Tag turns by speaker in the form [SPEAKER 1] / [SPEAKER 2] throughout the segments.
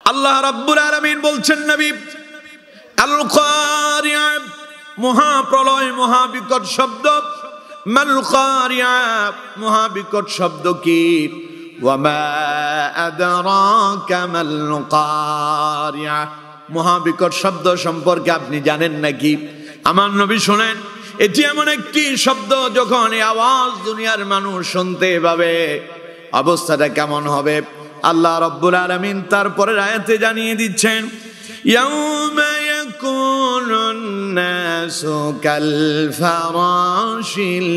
[SPEAKER 1] আল্লাহ রাব্বুল আলামিন বলছেন নবী আল কারিয়া মহাপ্রলয় মহাবিকট শব্দ মাল কারিয়া মহাবিকট শব্দ কি ওয়া মা আদরাকা মাল কারিয়া মহাবিকট শব্দ সম্পর্কে আপনি জানেন নাকি আমার নবী শুনেন এটি এমন একটি শব্দ যখন এই আওয়াজ দুনিয়ার মানুষ শুনতে পাবে অবস্থাটা কেমন হবে আল্লাহ রাব্বুল আলামিন তারপরের আয়াতে জানিয়ে দিচ্ছেন ইয়াউমা ইয়াকুনুন নাসু কাল ফারাশিল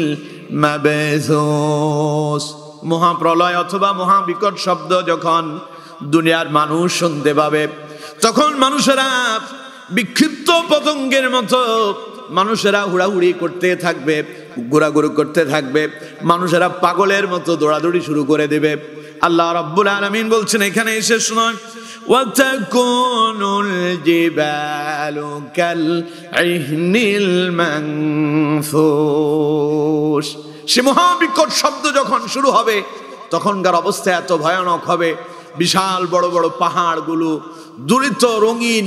[SPEAKER 1] মাবথুস মহাপ্রলয় অথবা মহাবিকট শব্দ যখন দুনিয়ার মানুষ শুনতে পাবে তখন মানুষেরা বিক্ষিপ্ত পতঙ্গের মতো মানুষেরা হুড়াহুড়ি করতে থাকবে ঘোরাঘুরি করতে থাকবে মানুষেরা পাগলের মতো দৌড়াদৌড়ি শুরু করে দেবে আল্লাহ রাব্বুল আলামিন বলছেন এখানে এসে শুনুন ওয়াতাকুনুল জিবালু কাল ইহনিল মানফুস সে মহাবিকট শব্দ যখন শুরু হবে তখনকার অবস্থা এত ভয়ানক হবে বিশাল বড় বড় পাহাড়গুলো দুলিত রঙিন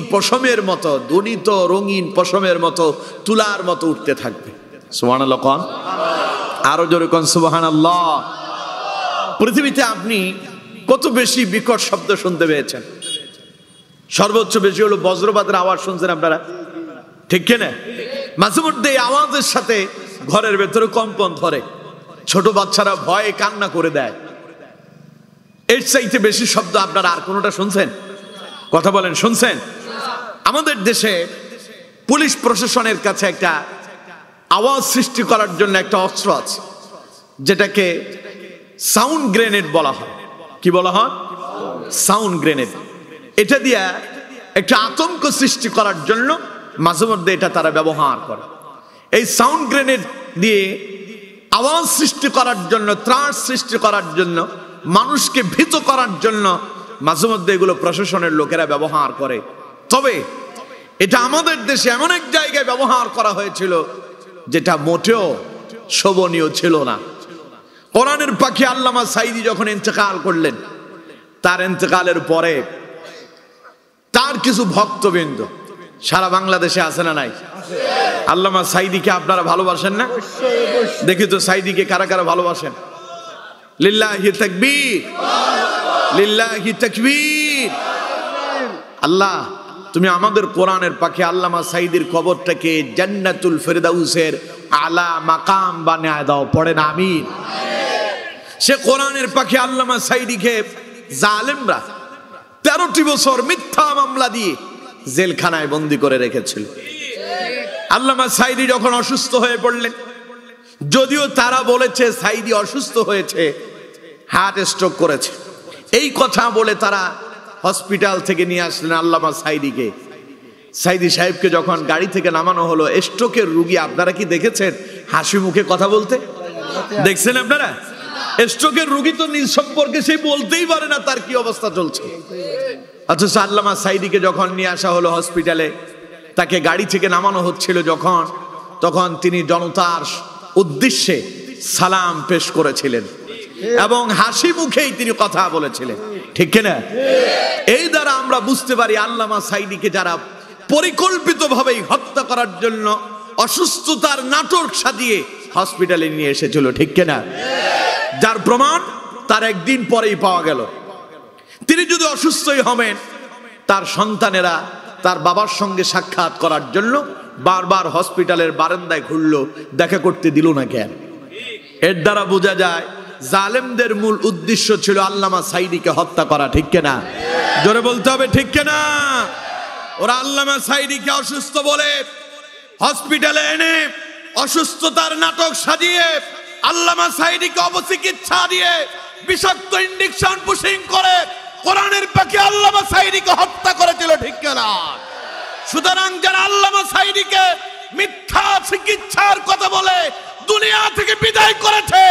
[SPEAKER 1] পশমের মতো তুলার মতো উঠতে থাকবে সুবহানাল্লাহ কোন আরো জোরে কোন সুবহানাল্লাহ পৃথিবীতে আপনি কত বেশি বিকট শব্দ শুনতে পেয়েছেন সর্বোচ্চ বেশি হলো বজ্রপাতের আওয়াজ শুনছেন আপনারা ঠিক কিনা মাঝে মধ্যে এই আওয়াজের সাথে ঘরের ভেতরে কম্পন ধরে ছোট বাচ্চারা ভয়ে কান্না করে দেয় এর চাইতে বেশি শব্দ আপনারা আর কোনোটা শুনছেন কথা বলেন শুনছেন আমাদের দেশে পুলিশ প্রশাসনের কাছে একটা আওয়াজ সৃষ্টি করার জন্য একটা অস্ত্র আছে যেটাকে সাউন্ড গ্রেনেড বলা হয় কি বলা হয় সাউন্ড গ্রেনেড এটা দিয়া একটা আতঙ্ক সৃষ্টি করার জন্য মাঝে মধ্যে এটা তারা ব্যবহার করে এই সাউন্ড গ্রেনেড দিয়ে আওয়াজ সৃষ্টি করার জন্য ত্রাস সৃষ্টি করার জন্য মানুষকে ভীত করার জন্য মাঝে মধ্যে এগুলো প্রশাসনের লোকেরা ব্যবহার করে তবে এটা আমাদের দেশে এমন এক জায়গায় ব্যবহার করা হয়েছিল যেটা মোটেও শোভনীয় ছিল না কোরআনের পাখি আল্লামা সাঈদী যখন ইন্তেকাল করলেন তার ইন্তেকালের পরে তার কিছু ভক্তবৃন্দ সারা বাংলাদেশে আছে না নাই আল্লামা সাঈদীকে আপনারা ভালোবাসেন না দেখি তো সাঈদীকে কারা কারা ভালোবাসেন লিল্লাহি তাকবীর লিল্লাহি তাকবীর আল্লাহ তুমি আমাদের কোরআনের পাখি আল্লামা সাঈদীর কবরটাকে জান্নাতুল ফেরদাউসের আলা মাকাম বানায় দাও পড়েন আমিন সে কোরআনের পাখি আল্লামা সাঈদীকে জালেমরা 13টি বছর মিথ্যা মামলা দিয়ে জেলখানায় বন্দী করে রেখেছিল আল্লামা সাঈদী যখন অসুস্থ হয়ে পড়লেন যদিও তারা বলেছে সাঈদী অসুস্থ হয়েছে হার্ট স্ট্রোক করেছে এই কথা বলে তারা হসপিটাল থেকে নিয়ে আসলেন আল্লামা সাঈদীকে সাঈদী সাহেবকে যখন গাড়ি থেকে নামানো হলো স্ট্রোকের রোগী আপনারা কি দেখেছেন হাসি মুখে কথা বলতে দেখছেন আপনারা স্ট্রোকের রোগী তো নিজ সম্পর্কে সে বলতেই পারে না তার কি অবস্থা চলছে অথচ আল্লামা সাঈদীকে যখন নিয়ে আসা হলো হসপিটালে তাকে গাড়ি থেকে নামানো হচ্ছিল তখন তিনি জনতার উদ্দেশ্যে সালাম পেশ করেছিলেন এবং হাসি মুখেই তিনি কথা বলেছিলেন ঠিক কিনা এই দ্বারা আমরা বুঝতে পারি আল্লামা সাঈদীকে যারা পরিকল্পিতভাবে হত্যা করার জন্য অসুস্থতার নাটক সাজিয়ে হসপিটালে নিয়ে এসেছিল ঠিক কিনা যার প্রমাণ তার একদিন পরেই পাওয়া গেল তিনি যদি অসুস্থই হবেন তার সন্তানেরা তার বাবার সঙ্গে সাক্ষাৎ করার জন্য বারবার হসপিটালের বারান্দায় ঘুরলো দেখা করতে দিল না কেন এর দ্বারা বোঝা যায় জালেমদের মূল উদ্দেশ্য ছিল আল্লামা সাঈদীকে হত্যা করা ঠিক কিনা জোরে বলতে হবে ঠিক কিনা ওরা আল্লামা সাঈদীকে অসুস্থ বলে হসপিটালে এনে অসুস্থতার নাটক সাজিয়ে আল্লামা সাঈদীকে অপচিকিৎসা দিয়ে বিষাক্ত ইনজেকশন পুশিং করে কোরআনের পাখি আল্লামা সাঈদীকে হত্যা করেছিল ঠিক কিনা সুতরাং যারা আল্লামা সাঈদীকে মিথ্যা চিকিৎসার কথা বলে দুনিয়া থেকে বিদায় করেছে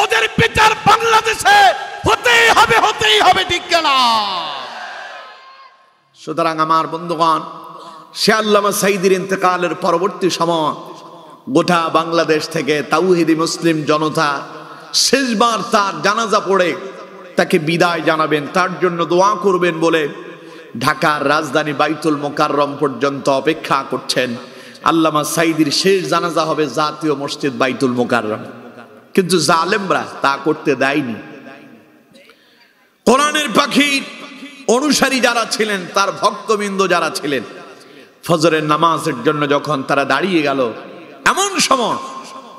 [SPEAKER 1] ওদের বিচার বাংলাদেশে হতেই হবে ঠিক কিনা সুতরাং আমার বন্ধুগণ সে আল্লামা সাঈদীর ইন্তেকালের পরবর্তী সময় গোটা বাংলাদেশ থেকে তাওহীদি মুসলিম জনতা শেষবার তার জানাজা পড়ে তাকে বিদায় জানাবেন তার জন্য দোয়া করবেন বলে ঢাকার রাজধানী বাইতুল মোকাররম পর্যন্ত অপেক্ষা করছেন। আল্লামা সাঈদীর শেষ জানাজা হবে জাতীয় মসজিদ বাইতুল মোকাররম, কিন্তু জালেমরা তা করতে দেয়নি। কোরআনের পাখির অনুসারী যারা ছিলেন, তার ভক্তবৃন্দ যারা ছিলেন, ফজরের নামাজের জন্য যখন তারা দাঁড়িয়ে গেল, এমন সময়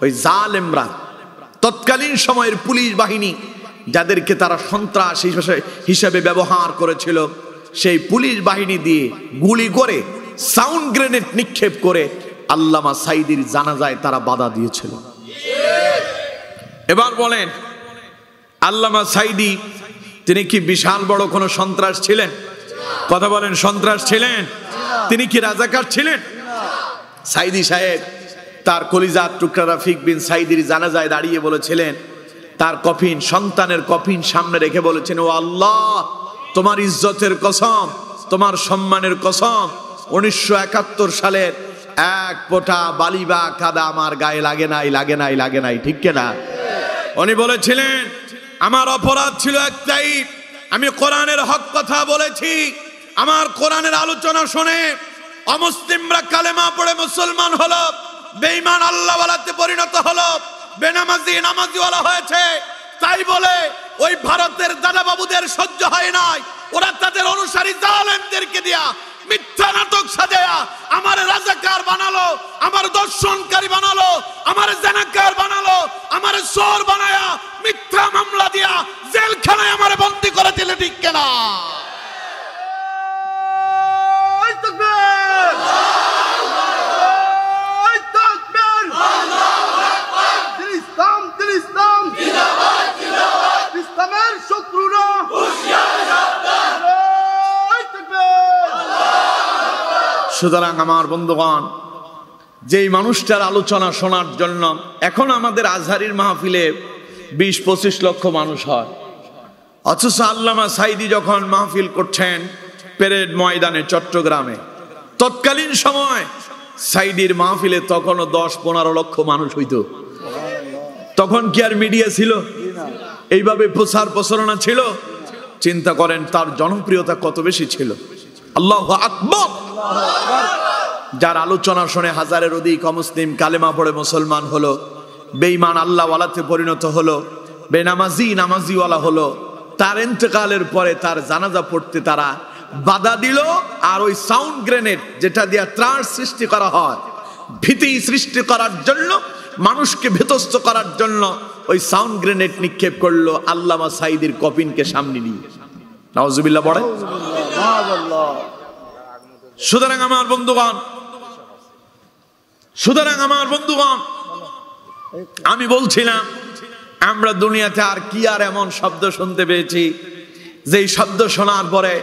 [SPEAKER 1] ওই জালেমরা, তৎকালীন সময়ের পুলিশ বাহিনী যাদেরকে তারা সন্ত্রাস হিসেবে ব্যবহার করেছিল, সেই পুলিশ বাহিনী দিয়ে গুলি করে, সাউন্ড গ্রেনেড নিক্ষেপ করে আল্লামা সাঈদীর জানাজায় তারা বাধা দিয়েছিল। এবার বলেন, আল্লামা সাঈদী তিনি কি বিশাল বড় কোনো সন্ত্রাস ছিলেন? কথা বলেন, সন্ত্রাস ছিলেন? তিনি কি রাজাকার ছিলেন? সাঈদী সাহেব তার কলিজার টুকরা রফিক বিন সাঈদীর জানাজায় দাঁড়িয়ে বলেছিলেন, তার কফিন, সন্তানের কফিন সামনে রেখে বলেছেন, ও আল্লাহ, তোমার ইজ্জতের কসম, তোমার সম্মানের কসম, 1971 সালের এক ফোঁটা বালি বা কাদা আমার গায়ে লাগে নাই, লাগে নাই, লাগে নাই, ঠিক কিনা? উনি বলেছিলেন, আমার অপরাধ ছিল একটাই, আমি কোরআনের হক কথা বলেছি। আমার কোরআনের আলোচনা শুনে অমুসলিমরা কালেমা পড়ে মুসলমান হলো, বেঈমান আল্লাহওয়ালাতে পরিণত হলো, বেনামাজি নামাজিওয়ালা হয়েছে। তাই বলে ওই ভারতের দাদা বাবুদের সহ্য হয় নাই, ওরা তাদের অনুসারী জালেমদেরকে দিয়া মিথ্যা নাটক সাজায়া আমার রাজাকার বানালো, আমার দর্শনকারী বানালো, আমার জানাকার বানালো, আমার চোর বানায়া মিথ্যা মামলা দিয়া জেলখানায় আমার বন্দী করে দিলে, ঠিক কিনা? সুতরাং আমার বন্ধুগণ, যেই মানুষটার আলোচনা শোনার জন্য এখন আমাদের আজহারির মাহফিলে 20-25 লক্ষ মানুষ হয়, অথচ আল্লামা সাঈদী যখন মাহফিল করছেন পেরেড ময়দানে চট্টগ্রামে, তৎকালীন সময় সাঈদীর মাহফিলে তখনও 10-15 লক্ষ মানুষ হইত। তখন কি আর মিডিয়া ছিল? এইভাবে প্রচার প্রচারণা ছিল? চিন্তা করেন তার জনপ্রিয়তা কত বেশি ছিল। আল্লাহু আকবার। যার আলোচনা শুনে হাজারের অধিক অমুসলিম কালেমা পড়ে মুসলমান হলো, বেঈমান আল্লাহওয়ালাতে পরিণত হলো, বেনামাজি নামাজিওয়ালা হলো। তার ইন্তেকালের পরে তার জানাজা পড়তে তারা বাধা দিল, আর ওই সাউন্ড গ্রেনেড যেটা দিয়ে ত্রাস সৃষ্টি করা হয়, ভীতি সৃষ্টি করার জন্য, মানুষকে ভীতস্ত করার জন্য ওই সাউন্ড গ্রেনেড নিক্ষেপ করলো আল্লামা সাঈদীর কফিনকে সামনে নিয়ে। নাউজুবিল্লাহ পড়ে। সুতরাং আমার বন্ধুগণ, আমি বলছিলাম, আমরা দুনিয়াতে আর কি আর এমন শব্দ শুনতে পেয়েছি যেই শব্দ শোনার পরে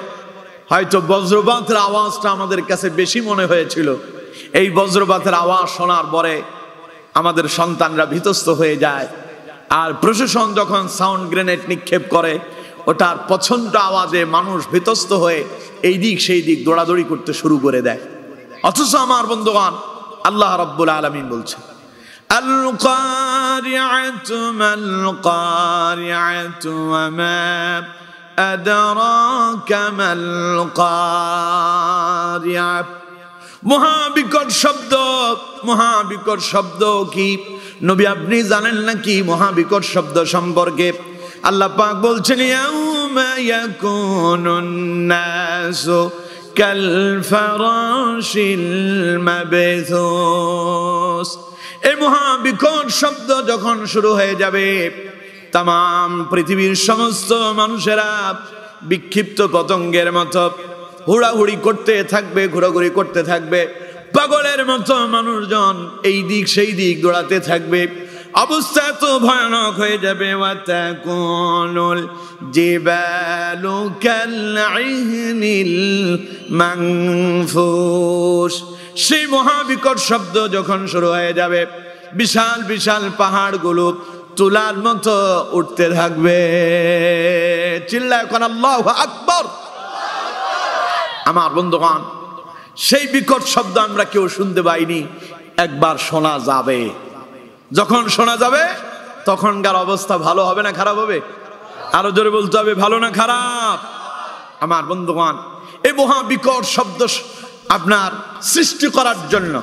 [SPEAKER 1] হয়তো বজ্রপাতের আওয়াজটা আমাদের কাছে বেশি মনে হয়েছিল। এই বজ্রপাতের আওয়াজ শোনার পরে আমাদের সন্তানরা ভীতস্ত হয়ে যায়, আর প্রশাসন যখন সাউন্ড গ্রেনেড নিক্ষেপ করে, ওটার প্রচন্ড আওয়াজে মানুষ ভীতস্ত হয়ে এই দিক সেই দিক দৌড়াদৌড়ি করতে শুরু করে দেয়। অথচ আমার বন্ধুগণ, আল্লাহ রাব্বুল আলামিন বলছে, আল কারিআতু মাল কারিআতু ওয়া মা আদরাকা মাল কারিআ। মহাবিকট শব্দ কি নবী আপনি জানেন নাকি মহাবিকট শব্দ সম্পর্কে? আল্লাহ পাক বলছেন, ইয়াউমা ইয়াকুনুন নাসু কাল ফারাশিল মাবথুস। এই মহাবিকট শব্দ যখন শুরু হয়ে যাবে, তাম পৃথিবীর সমস্ত মানুষেরা বিক্ষিপ্ত পতঙ্গের মতো হুড়াহুড়ি করতে থাকবে, ঘোরাঘুরি করতে থাকবে, পাগলের মতো মানুষজন এই দিক সেই দিক দৌড়াতে থাকবে। অবস্থা এত ভয়ানক হয়ে যাবে, ওয়াতাকুনুল জিবালু কালইহনিল মানফুস। সেই মহাবিকট শব্দ যখন শুরু হয়ে যাবে, বিশাল বিশাল পাহাড়গুলো তুলার মতো উঠতে থাকবে। চিল্লায় কোন আল্লাহু আকবার। আমার বন্ধুগণ, সেই বিকট শব্দ আমরা কেউ শুনতে পাইনি, একবার শোনা যাবে। যখন শোনা যাবে তখনকার অবস্থা ভালো হবে না খারাপ হবে? আরো জোরে বলতে হবে, ভালো না খারাপ? আমার বন্ধুগণ, এই মহাবিকট শব্দ আপনার সৃষ্টি করার জন্য,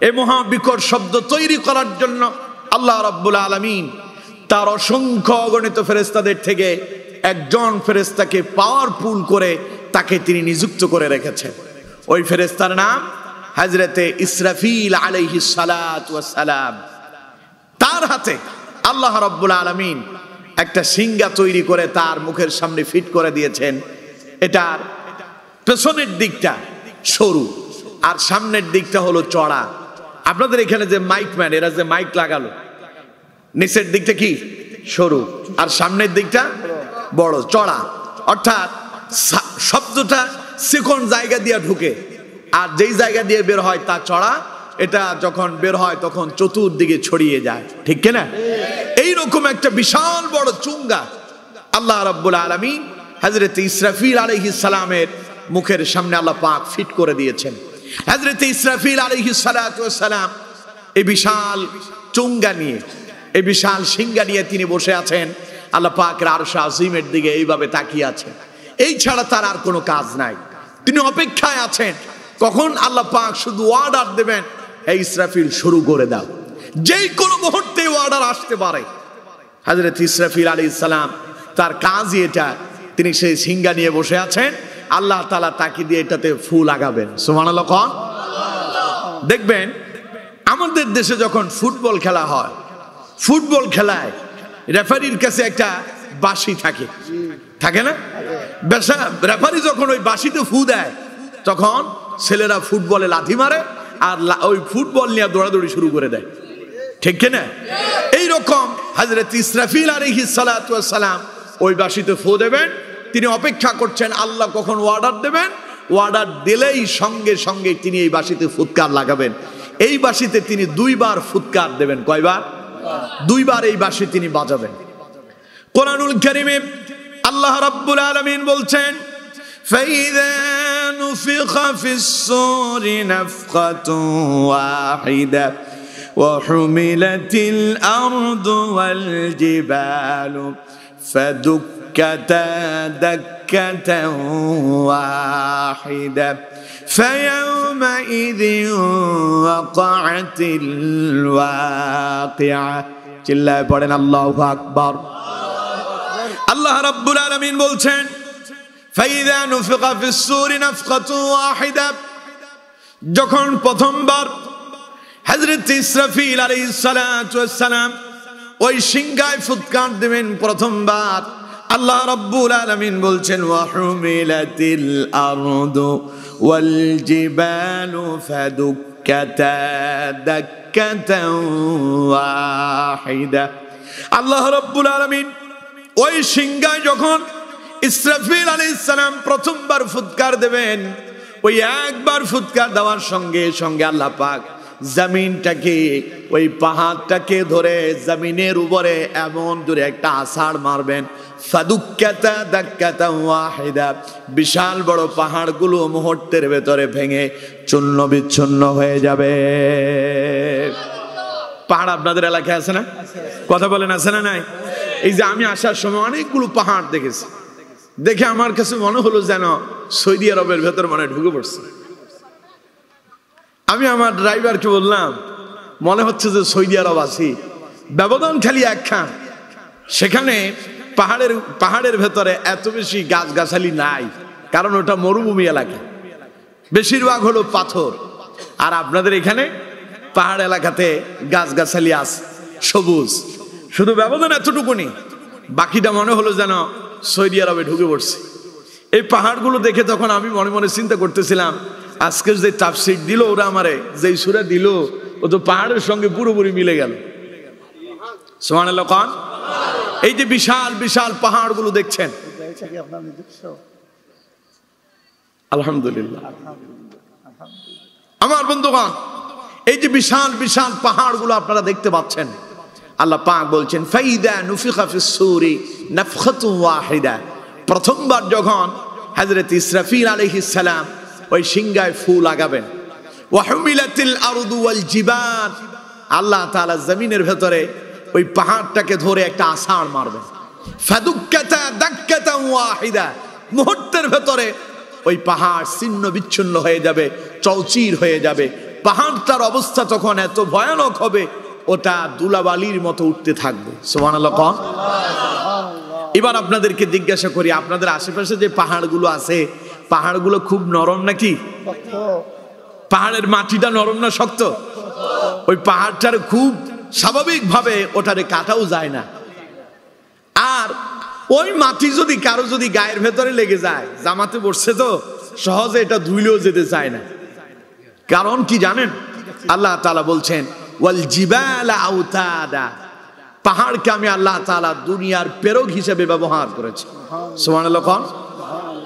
[SPEAKER 1] এই মহাবিকট শব্দ তৈরি করার জন্য আল্লাহ রাব্বুল আলামিন তার অসংখ্য অগণিত ফেরেশতাদের থেকে একজন ফেরেশতাকে পাওয়ারফুল করে তাকে তিনি নিযুক্ত করে রেখেছেন। ওই ফেরেশতার নাম হযরতে ইসরাফিল আলাইহিস সালাতু ওয়াস সালাম। তার হাতে আল্লাহ রাব্বুল আলামিন একটা সিংহা তৈরি করে তার মুখের সামনে ফিট করে দিয়েছেন। এটার পেছনের দিকটা সরু আর সামনের দিকটা হলো চড়া। আপনাদের এখানে যে মাইক ম্যান, এরা যে মাইক লাগালো, নিচের দিকটা কি সরু আর সামনের দিকটা বড় চড়া, অর্থাৎ শব্দটা চিকন জায়গা দিয়ে ঢুকে আর যেই জায়গা দিয়ে বের হয় তা চড়া। এটা যখন বের হয় তখন চতুর্দিকে ছড়িয়ে যায়, ঠিক কিনা? এইরকম একটা বিশাল বড় চুঙ্গা আল্লাহ রাব্বুল আলামিন হযরত ইসরাফিল আলাইহিস সালামের মুখের সামনে আল্লাহ পাক ফিট করে দিয়েছেন। হযরত ইসরাফিল আলাইহিস সালাতু ওয়াস সালাম এই বিশাল চুঙ্গা নিয়ে, এই বিশাল সিংহা নিয়ে তিনি বসে আছেন আল্লাহ পাকের আরশ আজিমের দিকে এইভাবে তাকিয়ে আছেন। এই ছাড়া তার আর কোনো কাজ নাই। তিনি অপেক্ষায় আছেন কখন আল্লাহ পাক শুধু অর্ডার দেবেন, এই ইসরাফিল শুরু করে দাও। যেই কোনো মুহূর্তে অর্ডার আসতে পারে। হযরত ইসরাফিল আলাইহিস সালাম তার কাজই এটা, তিনি সেই সিংহা নিয়ে বসে আছেন, আল্লাহ তাআলা তাকে দিয়ে এটাতে ফু লাগাবেন। সুবহানাল্লাহ। কোন দেখবেন আমাদের দেশে যখন ফুটবল খেলা হয়, ফুটবল খেলায় রেফারির কাছে একটা বাঁশি থাকে, থাকে না? রেফারি যখন ওই বাঁশিতে ফু দেয় তখন ছেলেরা ফুটবলে লাথি মারে আর ওই ফুটবল নিয়ে দৌড়াদৌড়ি শুরু করে দেয়, ঠিক কিনা? এইরকম হযরত ইসরাফিল আলাইহিস সালাতু ওয়াস সালাম ওই বাঁশিতে ফু দেবেন। তিনি অপেক্ষা করছেন আল্লাহ কখন অর্ডার দেবেন। অর্ডার দিলেই সঙ্গে সঙ্গে তিনি এই বাঁশিতে ফুৎকার লাগাবেন। এই বাঁশিতে তিনি দুইবার ফুৎকার দেবেন। কয়বার? দুইবার এই বাঁশি তিনি বাজাবেন। কোরআনুল কারীমে আল্লাহ রাব্বুল আলামিন বলছেন, فَإِذَا نُفِخَ فِي الصُّورِ نَفْخَةٌ وَاحِدَةٌ وَحُمِلَتِ الْأَرْضُ وَالْجِبَالُ فَدُكَّتَا دَكَّةً وَاحِدَةً فَيَوْمَئِذٍ وَقَعَتِ الْوَاقِعَةُ। চিল্লায়ে পড়েন আল্লাহু আকবার। আল্লাহ রাব্বুল আলামিন বলছেন, فَإِذَا نُفِخَ فِي الصُّورِ نَفْخَةٌ وَاحِدَةٌ, যখন প্রথমবার হযরত ইসরাফিল আলাইহিস সালাতু ওয়াস সালাম ওই সিংহায় ফুৎকার দেবেন প্রথমবার, আল্লাহ রাব্বুল আলামিন বলছেন, ওয়াহুমিলাতিল আরদু ওয়াল জিবালু ফাদুক্কাতা দাক্কাতান ওয়াহিদা। আল্লাহ রাব্বুল আলামিন ওই সিংহায় যখন ইসরাফিল আলাইহিস সালাম প্রথমবার ফুৎকার দেবেন, ওই একবার ফুৎকার দেওয়ার সঙ্গে সঙ্গে আল্লাহ পাক জমিনটাকে, ওই পাহাড়টাকে ধরে জমিনের উপরে এমন দূরে একটা আছাড় মারবেন। ফাদুক্কাতা দাক্কাতা ওয়াহিদা, বিশাল বড় পাহাড়গুলো মুহূর্তের ভেতরে ভেঙে চূর্ণ বিচ্ছিন্ন হয়ে যাবে। পাহাড় আপনাদের এলাকায় আছে না? কথা বলেন, আছে না নাই? এই যে আমি আসার সময় অনেকগুলো পাহাড় দেখেছি, দেখে আমার কাছে মনে হলো যেন সৌদি আরবের ভেতর মানে ঢুকে পড়ছে। আমি আমার ড্রাইভারকে বললাম, মনে হচ্ছে যে সৌদি আরব আছি। ব্যবধান খালি একখান, সেখানে পাহাড়ের ভেতরে এত বেশি গাছগাছালি নাই, কারণ ওটা মরুভূমি এলাকা, বেশিরভাগ হলো পাথর। আর আপনাদের এখানে পাহাড় এলাকাতে গাছগাছালি আছে, সবুজ, শুধু ব্যবধান এতটুকুনি। বাকিটা মনে হলো যেন সৌদি আরবে ঢুকে পড়ছে। এই পাহাড়গুলো দেখে তখন আমি মনে মনে চিন্তা করতেছিলাম, আজকে যে তাফসীর দিল ওরা আমারে, যেই সূরা দিল ও তো পাহাড়ের সঙ্গে পুরোপুরি মিলে গেল। সুবহানাল্লাহ। কোন এই যে বিশাল বিশাল পাহাড়গুলো দেখছেন, আলহামদুলিল্লাহ আমার বন্ধুগণ, এই যে বিশাল বিশাল পাহাড়গুলো আপনারা দেখতে পাচ্ছেন, আল্লাহ পাক বলছেন, ফাইদা নুফিখা ফিস সূরি নাফখাতুন ওয়াহিদা, প্রথমবার যখন হযরত ইসরাফিল আলাইহিস সালাম ওই সিংহায় ফু লাগাবেন, ওয়া হুমিলাতিল আরদু ওয়াল জিবাল, আল্লাহ তাআলা জমিনের ভেতরে ওই পাহাড়টাকে ধরে একটা আছাড় মারবেন। ফাদুক্কাতা দাক্কাতান ওয়াহিদা, মুহূর্তের ভেতরে ওই পাহাড় ছিন্ন বিচ্ছিন্ন হয়ে যাবে, চৌচির হয়ে যাবে। পাহাড়টার অবস্থা তখন এত ভয়ানক হবে, ওটা ধুলাবালির মতো উঠতে থাকবে। সুবহানাল্লাহ। এবার আপনাদেরকে জিজ্ঞাসা করি, আপনাদের আশেপাশে যে পাহাড়গুলো আছে, পাহাড়গুলো খুব নরম নাকি? পাহাড়ের মাটিটা নরম না শক্ত? ওই পাহাড়টার খুব স্বাভাবিকভাবে ওটারে কাটাও যায় না। আর ওই মাটি যদি কারো যদি গায়ের ভেতরে লেগে যায়, জামাতে বসছে তো সহজে এটা ধুইলেও যেতে চায় না। কারণ কি জানেন? আল্লাহ তাআলা বলছেন ওয়াল জিবালা আওতাদা, পাহাড়কে আমি আল্লাহ তাআলা দুনিয়ার পেরোগ হিসেবে ব্যবহার করেছি। সুবহানাল্লাহ।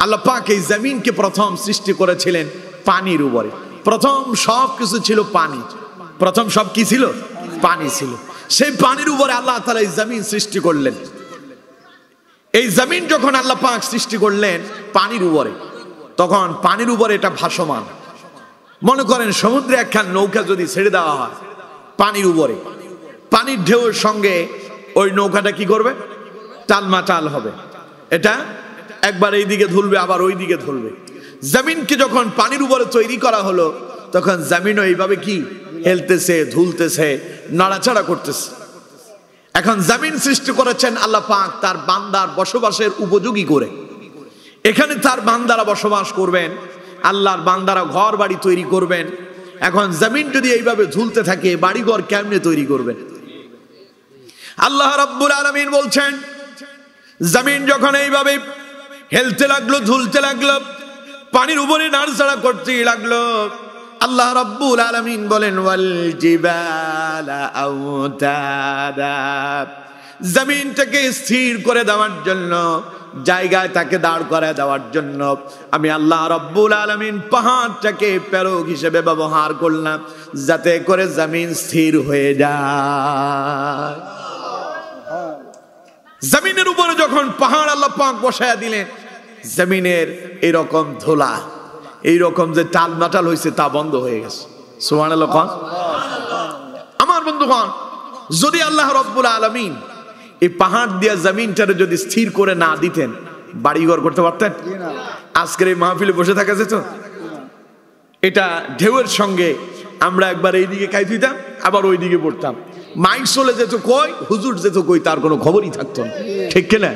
[SPEAKER 1] আল্লাহ পাক এই জমিনকে প্রথম সৃষ্টি করেছিলেন পানির উপরে। প্রথম সব কিছু ছিল পানি। প্রথম সব কি ছিল? পানি ছিল। সেই পানির উপরে আল্লাহ তাআলা এই জমিন সৃষ্টি করলেন। এই জমিন যখন আল্লাহ পাক সৃষ্টি করলেন পানির উপরে, তখন পানির উপরে এটা ভাসমান। মনে করেন সমুদ্রে একখান নৌকা যদি ছেড়ে দেওয়া হয় পানির উপরে, পানির ঢেউয়ের সঙ্গে ওই নৌকাটা কি করবে? টালমাটাল হবে। এটা একবার এই দিকে ধুলবে, আবার ওই দিকে ধুলবে। জমিনকে যখন পানির উপরে তৈরি করা হলো, তখন জমিনও এইভাবে কি হেলতেছে, ধুলতেছে, নাড়াচাড়া করতেছে। এখন জমিন সৃষ্টি করেছেন আল্লাহ পাক তার বান্দার বসবাসের উপযোগী করে। এখানে তার বান্দারা বসবাস করবেন, আল্লাহর বান্দারা ঘর বাড়ি তৈরি করবেন। এখন জমিন যদি এইভাবে ঝুলতে থাকে, বাড়িঘর কেমনে তৈরি করবেন? আল্লাহ রাব্বুল আলামিন বলছেন, জমিন যখন এইভাবে হেলতে লাগলো, ঝুলতে লাগলো, পানির উপরে নাড়াচাড়া করতে লাগলো, আল্লাহ রাব্বুল আলামিন বলেন ওয়াল জিবালা আওতাদা, জমিনটাকে স্থির করে দেওয়ার জন্য, জায়গায় তাকে দাঁড় করায় দেওয়ার জন্য আমি আল্লাহ রাব্বুল আলামিন পাহাড়টাকে পেরোগ হিসেবে ব্যবহার করলাম, যাতে করে জমিন স্থির হয়ে যায়। জমিনের উপরে যখন পাহাড় আল্লাহ পাক বসায়া দিলেন, জমিনের এরকম ধোলা, এইরকম যে টালমাটাল হয়েছে তা বন্ধ হয়ে গেছে। সুবহানাল্লাহ। আমার বন্ধুগণ, যদি আল্লাহ রাব্বুল আলামিন এই পাহাড় দিয়া জমিনটারে যদি স্থির করে না দিতেন, বাড়িঘর করতে পারতেন? আজকের এই মাহফিলে বসে থাকা যেত? এটা ঢেউয়ের সঙ্গে আমরা একবার এইদিকে কাই দিতাম, আবার ওই দিকে পড়তাম। মাইক চলে যেত কই, হুজুর যেত কই, তার কোনো খবরই থাকতো না। ঠিক কিনা?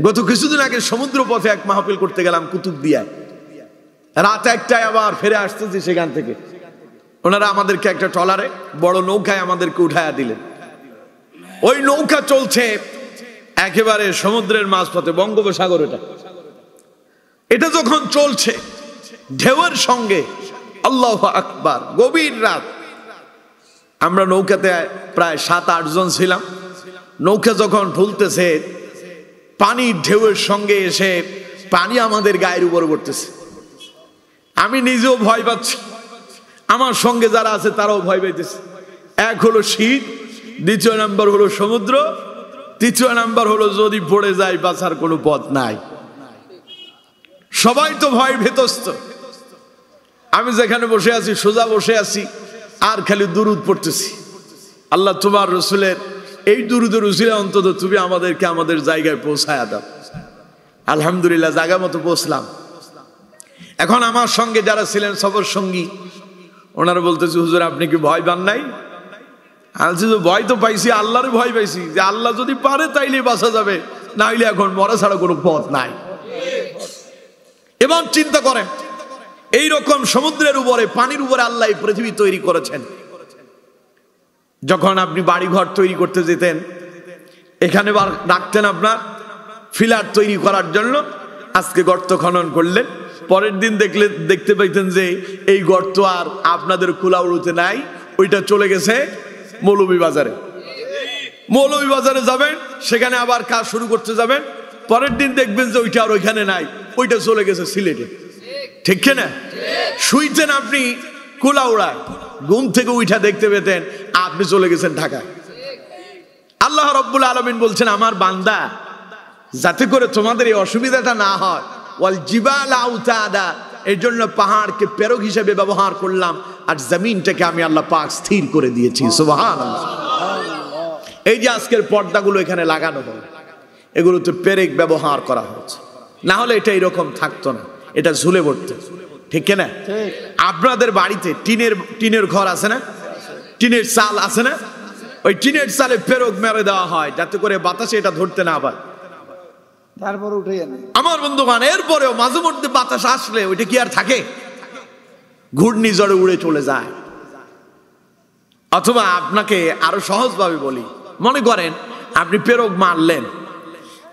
[SPEAKER 1] গত কিছুদিন আগে সমুদ্র পথে এক মাহফিল করতে গেলাম কুতুবদিয়ায়। রাত 1টায় আবার ফিরে আসতেছি সেখান থেকে। ওনারা আমাদেরকে একটা ট্রলারে বড় নৌকায় আমাদেরকে উঠায়া দিলেন। ওই নৌকা চলছে একেবারে সমুদ্রের মাঝপথে, বঙ্গোপসাগর। এটা যখন চলছে ঢেউয়ের সঙ্গে, আল্লাহু আকবার, গভীর রাত, আমরা নৌকাতে প্রায় 7-8 জন ছিলাম। নৌকা যখন ঢুলতেছে, পানির ঢেউয়ের সঙ্গে এসে পানি আমাদের গায়ের উপর পড়তেছে। আমি নিজেও ভয় পাচ্ছি, আমার সঙ্গে যারা আছে তারাও ভয় পাইতেছে। এক হলো শীত, দ্বিতীয় নাম্বার হলো সমুদ্র, তৃতীয় নাম্বার হলো যদি পড়ে যায় বাঁচার কোনো পথ নাই। সবাই তো ভয় ভীতস্ত। আমি যেখানে বসে আছি, সোজা বসে আছি, আর খালি দুরুদ পড়তেছি, আল্লাহ তোমার রসুলের এই দুরুদের উসিলা অন্তত তুমি আমাদেরকে আমাদের জায়গায় পৌঁছায়া দাও। আলহামদুলিল্লাহ জায়গা মতো পৌঁছলাম। এখন আমার সঙ্গে যারা ছিলেন সফর সঙ্গী, ওনারা বলতেছে হুজুর আপনি কি ভয় পান নাই? আলছি তো ভয় তো পাইছি, আল্লাহর ভয় পাইছি, যে আল্লাহ যদি পারে তাইলে বাঁচা যাবে, না হইলে এখন মরা ছাড়া কোনো পথ নাই। এবার চিন্তা করেন, এইরকম সমুদ্রের উপরে, পানির উপরে আল্লাহ এই পৃথিবী তৈরি করেছেন। যখন আপনি বাড়িঘর তৈরি করতে যেতেন, এখানে রাখতেন আপনার ফিলার তৈরি করার জন্য, আজকে গর্ত খনন করলেন, পরের দিন দেখতে পাইতেন যে এই গর্ত আর আপনাদের কুলাউড়ুতে নাই, ওইটা চলে গেছে মৌলভীবাজারে। মৌলভীবাজারে যাবেন, সেখানে আবার কাজ শুরু করতে যাবেন, পরের দিন দেখবেন যে ওইটা আর ওইখানে নাই, ওইটা চলে গেছে সিলেটে। ঠিক না? শুইতেন আপনি কুলাউড়ায়, ঘুম থেকে উঠা দেখতে পেতেন আপনি চলে গেছেন ঢাকায়। আল্লাহ রাব্বুল আলামিন বলছেন আমার বান্দা, যাতে করে তোমাদের এই অসুবিধাটা না হয়, ওয়াল জিবালা আওতাদা, এর জন্য পাহাড়কে পেরোগ হিসেবে ব্যবহার করলাম, আর জমিনটাকে আমি আল্লাহ পাক স্থির করে দিয়েছি। সুবহানাল্লাহ। এই যে আজকের পর্দাগুলো এখানে লাগানো হলো, এগুলোতে পেরেক ব্যবহার করা হচ্ছে, না হলে এটা এরকম থাকতো না। এটা ঝুলে পড়তো, ঠিক কিনা? আপনাদের বাড়িতে টিনের ঘর আছে না, টিনের চাল আছে না, ওই টিনের চালে পেরেক মেরে দেওয়া হয় যাতে করে বাতাসে এটা ধরতে না পারে,
[SPEAKER 2] তারপর উঠে যান
[SPEAKER 1] আমার বন্ধুগণ। এরপরেও মাঝে মধ্যে বাতাস আসলে ওইটা কি আর থাকে? ঘূর্ণিঝড়ে উড়ে চলে যায়। অথবা আপনাকে আরো সহজভাবে বলি, মনে করেন আপনি পেরেক মারলেন,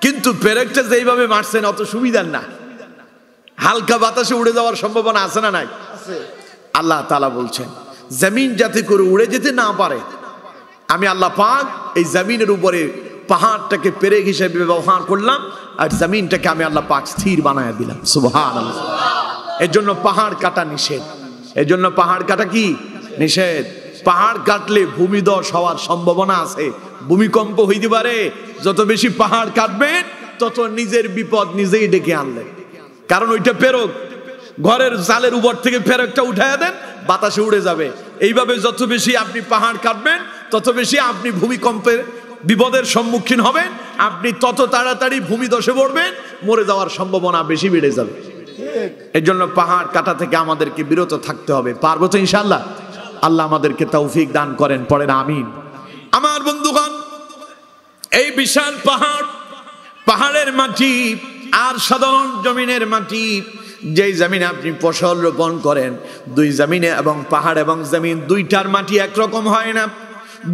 [SPEAKER 1] কিন্তু পেরেকটা যেইভাবে মারছেন অত সুবিধার না, হালকা বাতাসে উড়ে যাওয়ার সম্ভাবনা আছে না নাই? আল্লাহ তাআলা বলছেন জমিন যাতে করে উড়ে যেতে না পারে, আমি আল্লাহ পাক এই জমিনের উপরে পাহাড়টাকে পেরেক হিসেবে ব্যবহার করলাম, আর জমিনটাকে আমি আল্লাহ পাক স্থির বানায় দিলাম। সুবহানাল্লাহ। এর জন্য পাহাড় কাটা নিষেধ, এর জন্য পাহাড় কাটা কি নিষেধ। পাহাড় কাটলে ভূমিধস হওয়ার সম্ভাবনা আছে, ভূমিকম্প হইতে পারে। যত বেশি পাহাড় কাটবেন তত নিজের বিপদ নিজেই ডেকে আনলেন, কারণ ওইটা পেরেক, ঘরের চালের উপর থেকে পেরেকটা উঠায় দেন, বাতাসে উড়ে যাবে। এইভাবে যত বেশি আপনি পাহাড় কাটবেন তত বেশি আপনি ভূমিকম্পের বিপদের সম্মুখীন হবেন, আপনি তত তাড়াতাড়ি ভূমিধসে পড়বেন, মরে যাওয়ার সম্ভাবনা বেশি বেড়ে যাবে। এর জন্য পাহাড় কাটা থেকে আমাদেরকে বিরত থাকতে হবে। পারবো তো ইনশাআল্লাহ? আল্লাহ আমাদেরকে তৌফিক দান করেন, পড়েন আমিন। আমার বন্ধুগণ, এই বিশাল পাহাড়, পাহাড়ের মাটি আর সাধারণ জমিনের মাটি, যেই জমিনে আপনি ফসল রোপণ করেন, দুই জমিনে এবং পাহাড় এবং জমিন দুইটার মাটি একরকম হয় না।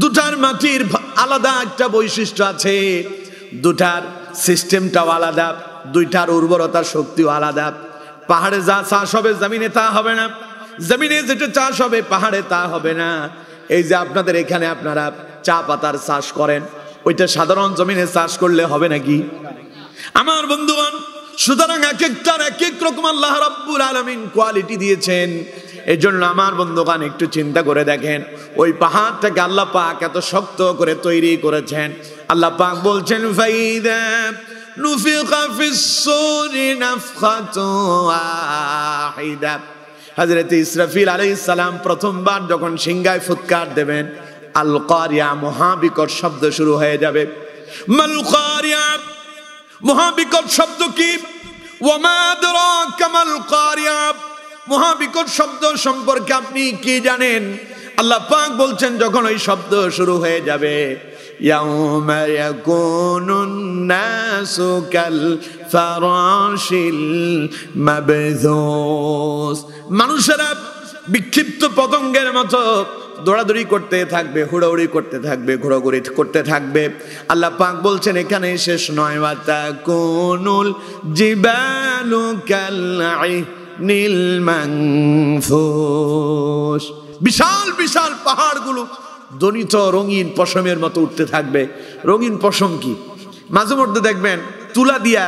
[SPEAKER 1] দুটার মাটির আলাদা একটা বৈশিষ্ট্য আছে, দুটার সিস্টেমটাও আলাদা, দুইটার উর্বরতা শক্তিও আলাদা। পাহাড়ে যা চাষ হবে জমিনে তা হবে না, জমিনে যেটা চাষ হবে পাহাড়ে তা হবে না। এই যে আপনাদের এখানে আপনারা চা পাতার চাষ করেন, ওইটা সাধারণ জমিনে চাষ করলে হবে নাকি? আমার বন্ধুগণ, সুতরাং এক একটার এক এক রকম আল্লাহ রাব্বুল আলামিন কোয়ালিটি দিয়েছেন। এই জন্য আমার বন্ধুগণ একটু চিন্তা করে দেখেন, ওই পাহাড়টাকে আল্লাহ পাক এত শক্ত করে তৈরি করেছেন। আল্লাহ পাক বলছেন ফাইদা নুফিখা ফিস-সূরি নাফখাতুন ওয়াহিদা। হযরত ইসরাফিল আলাইহিস সালাম প্রথমবার যখন সিংহায় ফুৎকার দেবেন, আল কারিয়া, মহাবিকট শব্দ শুরু হয়ে যাবে। মাল কারিয়া, মহাবিকট শব্দ কি? ওয়া মা আদরাকা মাল কারিয়া, মহাবিকট শব্দ সম্পর্কে আপনি কি জানেন? আল্লাহ পাক বলছেন যখন ওই শব্দ শুরু হয়ে যাবে, ইয়াউমা ইয়াকুনুন নাসু কাল ফারাশিল মাবথুস, মানুষেরা বিক্ষিপ্ত পতঙ্গের মতো দৌড়াদৌড়ি করতে থাকবে, হুড়োহুড়ি করতে থাকবে, ঘোরাঘুরি করতে থাকবে। আল্লাহ পাক বলছেন এখানে শেষ নয়, ওয়া তাকুনুল জিবালু কালঈনিল মানফুস, বিশাল বিশাল পাহাড়গুলো দনিত রঙিন পশমের মতো উঠতে থাকবে। রঙিন পশম কি? মাঝে মধ্যে দেখবেন তুলা দিয়া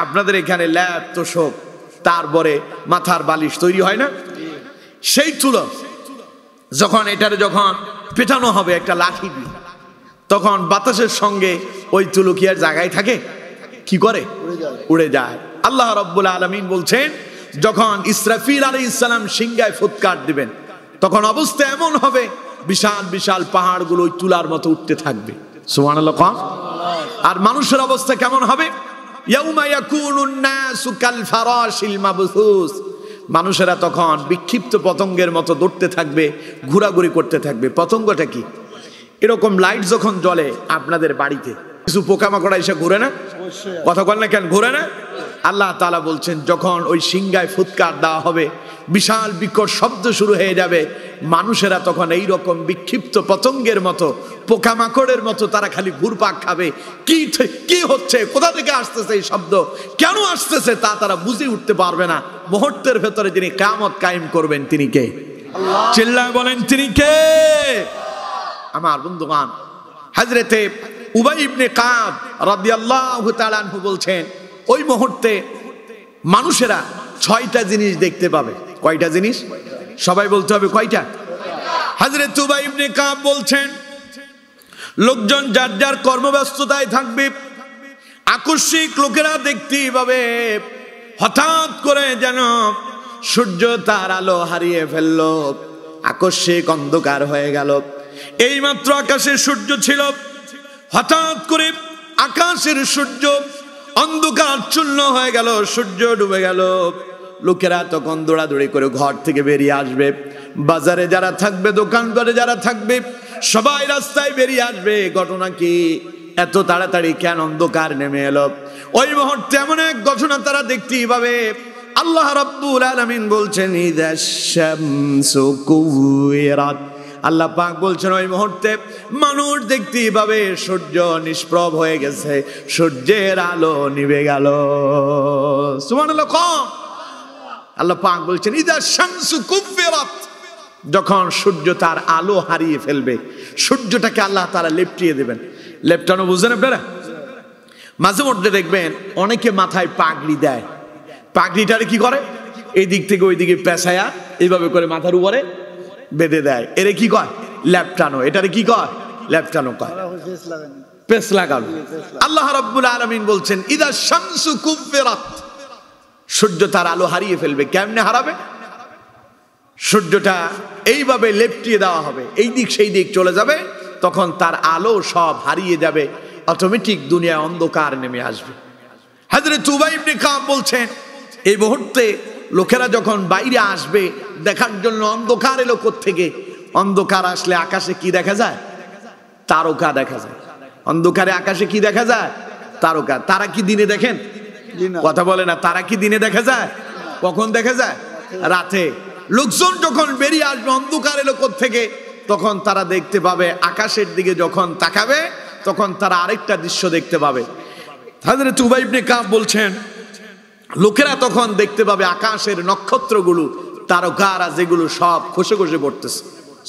[SPEAKER 1] আপনাদের এখানে ল্যাপ তোষক তারপরে মাথার বালিশ তৈরি হয় না, সেই তুলো যখন এটারে যখন পেটানো হবে একটা লাঠি দিয়ে, তখন বাতাসের সঙ্গে ওই তুলো কি আর জায়গায় থাকে? কি করে? উড়ে যায়। আল্লাহ রাব্বুল আলামিন বলছেন যখন ইসরাফিল আলাইহিস সালাম সিংহায় ফুৎকার দিবেন, তখন অবস্থা এমন হবে বিশাল বিশাল পাহাড়গুলো ওই তুলার মতো উঠতে থাকবে। সুবহানাল্লাহ। আর মানুষের অবস্থা কেমন হবে? ইয়াউমা ইয়াকুনুন নাসু কাল ফারাশিল মাবথুস, মানুষেরা তখন বিক্ষিপ্ত পতঙ্গের মতো দৌড়তে থাকবে, ঘোরাঘুরি করতে থাকবে। পতঙ্গটা কি? এরকম লাইট যখন জ্বলে আপনাদের বাড়িতে, কিছু পোকামাকড় এসে ঘুরে না? কথা বল না কেন, ঘুরে না? আল্লাহ তাআলা বলছেন যখন ওই সিংহায় ফুৎকার দেওয়া হবে, বিশাল বিকট শব্দ শুরু হয়ে যাবে, মানুষেরা তখন এই রকম বিক্ষিপ্ত পতঙ্গের মতো, পোকামাকড়ের মতো তারা খালি ঘুরপাক খাবে। কি হচ্ছে, কোথা থেকে আসতেছে এই শব্দ, কেন আসতেছে তা তারা বুঝে উঠতে পারবে না। মুহূর্তের ভেতরে যিনি কিয়ামত কায়েম করবেন তিনি কে? আল্লাহ। চিল্লায় বলেন তিনি কে? আমার বন্ধুগণ, হযরতে উবাই ইবনে কাব রাদিয়াল্লাহু তাআলা আনহু বলছেন ওই মুহূর্তে মানুষেরা 6টা জিনিস দেখতে পাবে। কয়টা জিনিস? সবাই বলতে হবে কয়টা? হযরত উবাই ইবনে কাব বলছেন লোকজন যার যার কর্মব্যস্ততায় থাকবে, আকস্মিক লোকেরা দেখতেই পাবে হঠাৎ করে যেন সূর্য তার আলো হারিয়ে ফেলল, আকস্মিক অন্ধকার হয়ে গেল। এইমাত্র আকাশে সূর্য ছিল, হঠাৎ করে আকাশের সূর্য অন্ধকারচ্ছন্ন হয়ে গেল, সূর্য ডুবে গেল। লোকেরা তখন দৌড়াদৌড়ি করে ঘর থেকে বেরিয়ে আসবে। বাজারে যারা থাকবে, দোকানদারে যারা থাকবে, সবাই রাস্তায় বেরিয়ে আসবে। ঘটনা কি, এত তাড়াতাড়ি কেন অন্ধকার নেমে এলো? ওই মুহূর্তে এমন এক ঘটনা তারা দেখতেই পাবে। আল্লাহ রাব্বুল আলামিন বলছেন ইযাশ শামসু কুওয়িরাত। আল্লাহ পাক বলছেন ওই মুহূর্তে মানুষ দেখতেই পাবে সূর্য নিষ্প্রভ হয়ে গেছে, সূর্যের আলো নিভে গেল। সুবহানাল্লাহ। আল্লাহ পাক বলছেন ইযাশ শামসু কুওয়িরাত, যখন সূর্য তার আলো হারিয়ে ফেলবে, সূর্যটাকে আল্লাহ তাআলা লেপটিয়ে দেবেন। লেপটানো বুঝেন আপনারা? মাঝে মধ্যে দেখবেন অনেকে মাথায় পাগড়ি দেয়, পাগড়িটারে কি করে, এই দিক থেকে ওই দিকে পেঁচায়া এইভাবে করে মাথার উপরে বেঁধে দেয়। এরে কি কয়? লেপটানো। এটারে কি কয়? লেপটানো কয়, পেঁচ লাগানো। আল্লাহ রাব্বুল আলামিন বলছেন ইযা শামসু কুওয়িরাত, সূর্য তার আলো হারিয়ে ফেলবে। কেমনে হারাবে? সূর্যটা এইভাবে লেপটিয়ে দেওয়া হবে, এই দিক সেই দিক চলে যাবে, তখন তার আলো সব হারিয়ে যাবে, অটোমেটিক দুনিয়ায় অন্ধকার নেমে আসবে। হযরত উবাই ইবনে কাব বলছেন এই মুহূর্তে লোকেরা যখন বাইরে আসবে দেখার জন্য, অন্ধকার এলো কোত্থেকে? অন্ধকার আসলে আকাশে কি দেখা যায়? তারকা দেখা যায়। অন্ধকারে আকাশে কি দেখা যায়? তারকা। তারা কি দিনে দেখেন? কথা বলে না। তারা কি দিনে দেখা যায়? কখন দেখা যায়? রাতে। লোকজন যখন বেরিয়ে আসবে, অন্ধকার এলো কোত্থেকে, তখন তারা দেখতে পাবে আকাশের দিকে যখন তাকাবে তখন তারা আরেকটা দৃশ্য দেখতে পাবে। হযরত উবাই ইবনে কাব বলছেন লোকেরা তখন দেখতে পাবে আকাশের নক্ষত্রগুলো, তারকারা যেগুলো সব খসে খসে পড়তেছে।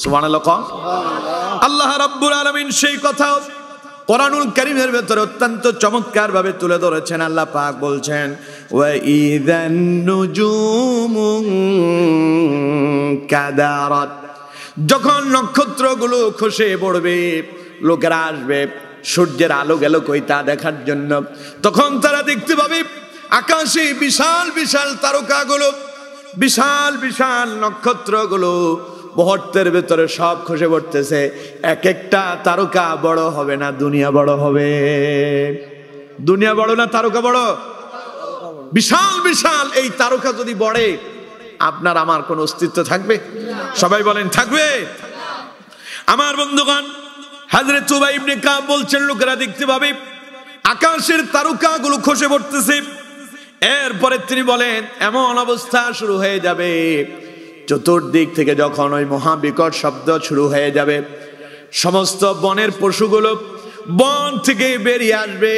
[SPEAKER 1] সুবহানাল্লাহ। আল্লাহ রাব্বুল আলামিন সেই কথা কোরআনুল কারীমের ভিতরে অত্যন্ত চমৎকার ভাবে তুলে ধরেছেন। আল্লাহ পাক বলছেন ওয়া ইযান নুজুমু কাদারাত, যখন নক্ষত্রগুলো খসে পড়বে, লোকেরা আসবে সূর্যের আলো গেল কই তা দেখার জন্য, তখন তারা দেখতে পাবে আকাশে বিশাল বিশাল তারকাগুলো, বিশাল বিশাল নক্ষত্রগুলো মুহূর্তের ভেতরে সব খসে পড়তেছে। এক একটা তারকা বড় হবে না, দুনিয়া বড় হবে। দুনিয়া বড় না তারকা বড়? বিশাল বিশাল এই তারকা যদি বড়ে, আপনার আমার কোন অস্তিত্ব থাকবে? সবাই বলেন থাকবে? আমার বন্ধুগণ, হযরত উবাই ইবনে কাব বলছেন লোকেরা দেখতে পাবে আকাশের তারকাগুলো খসে পড়তেছে। এরপরে তিনি বলেন এমন অবস্থা শুরু হয়ে যাবে, চতুর্দিক থেকে যখন ওই মহাবিকট শব্দ শুরু হয়ে যাবে, সমস্ত বনের পশুগুলো বন থেকে বেরিয়ে আসবে।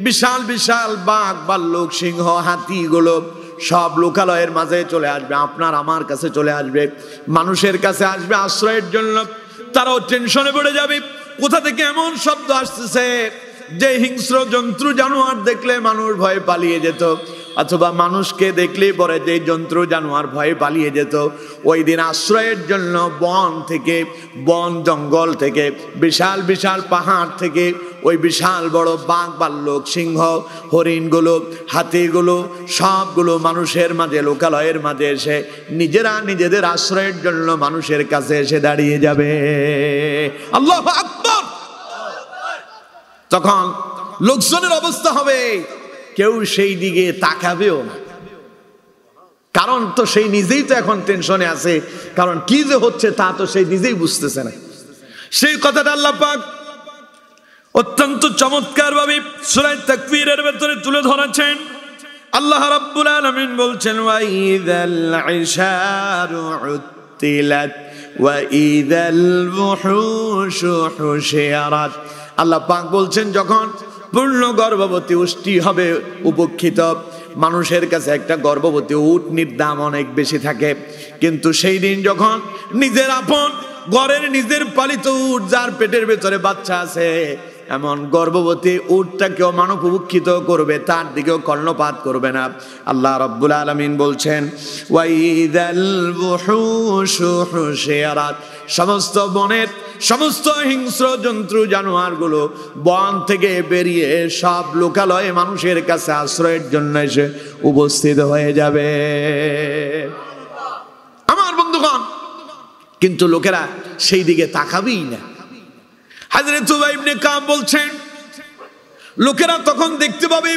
[SPEAKER 1] বিশাল বিশাল বাঘ, ভাল্লুক, সিংহ, হাতিগুলো সব লোকালয়ের মাঝে চলে আসবে, আপনার আমার কাছে চলে আসবে, মানুষের কাছে আসবে আশ্রয়ের জন্য। তারাও টেনশনে পড়ে যাবে, কোথা থেকে এমন শব্দ আসতেছে যে হিংস্র জন্তু জানোয়ার দেখলে মানুষ ভয়ে পালিয়ে যেত, অথবা মানুষকে দেখলেই পরে যে জন্তু জানোয়ার ভয়ে পালিয়ে যেত, ওই দিন আশ্রয়ের জন্য বন থেকে, বন জঙ্গল থেকে, বিশাল বিশাল পাহাড় থেকে ওই বিশাল বড় বাঘ, ভাল্লুক, সিংহ, হরিণগুলো, হাতিগুলো সবগুলো মানুষের মাঝে, লোকালয়ের মাঝে এসে নিজেরা নিজেদের আশ্রয়ের জন্য মানুষের কাছে এসে দাঁড়িয়ে যাবে। আল্লাহু আকবার। তখন লোকজনের অবস্থা হবে কেউ সেই দিকে তাকাবেও না, কারণ তো সেই নিজেই তো এখন টেনশনে আছে, কারণ কি যে হচ্ছে তা তো সেই নিজেই বুঝতেছে না। সেই কথাটা আল্লাহ পাক অত্যন্ত চমৎকার ভাবে সূরা তাকবীরের ভিতরে তুলে ধরেছেন। আল্লাহ রাব্বুল আলামিন বলছেন ওয়া ইযাল ইশারু উত্তিলাত ওয়া ইযাল বুহুশু হুশিরাত। আল্লাহ পাক বলছেন যখন পূর্ণ গর্ভবতী উষ্টি হবে উপেক্ষিত, মানুষের কাছে একটা গর্ভবতী উটনির দাম অনেক বেশি থাকে, কিন্তু সেই দিন যখন নিজের আপন ঘরের নিজের পালিত উট, যার পেটের ভেতরে বাচ্চা আছে, এমন গর্ভবতী উটটাকেও মানব উপেক্ষিত করবে, তার দিকেও কর্ণপাত করবে না। আল্লাহ রাব্বুল আলামিন বলছেন ওয়া ইযাল বুহুশু হুশিরাত, সমস্ত বনের সমস্ত হিংস্র জন্তু জানোয়ারগুলো বন থেকে বেরিয়ে সব লোকালয়ে মানুষের কাছে আশ্রয়ের জন্য এসে উপস্থিত হয়ে যাবে। আমার বন্ধুগণ, কিন্তু লোকেরা সেই দিকে তাকাবেই না। হযরত উবাই ইবনে কাব বলছেন লোকেরা তখন দেখতে পাবে,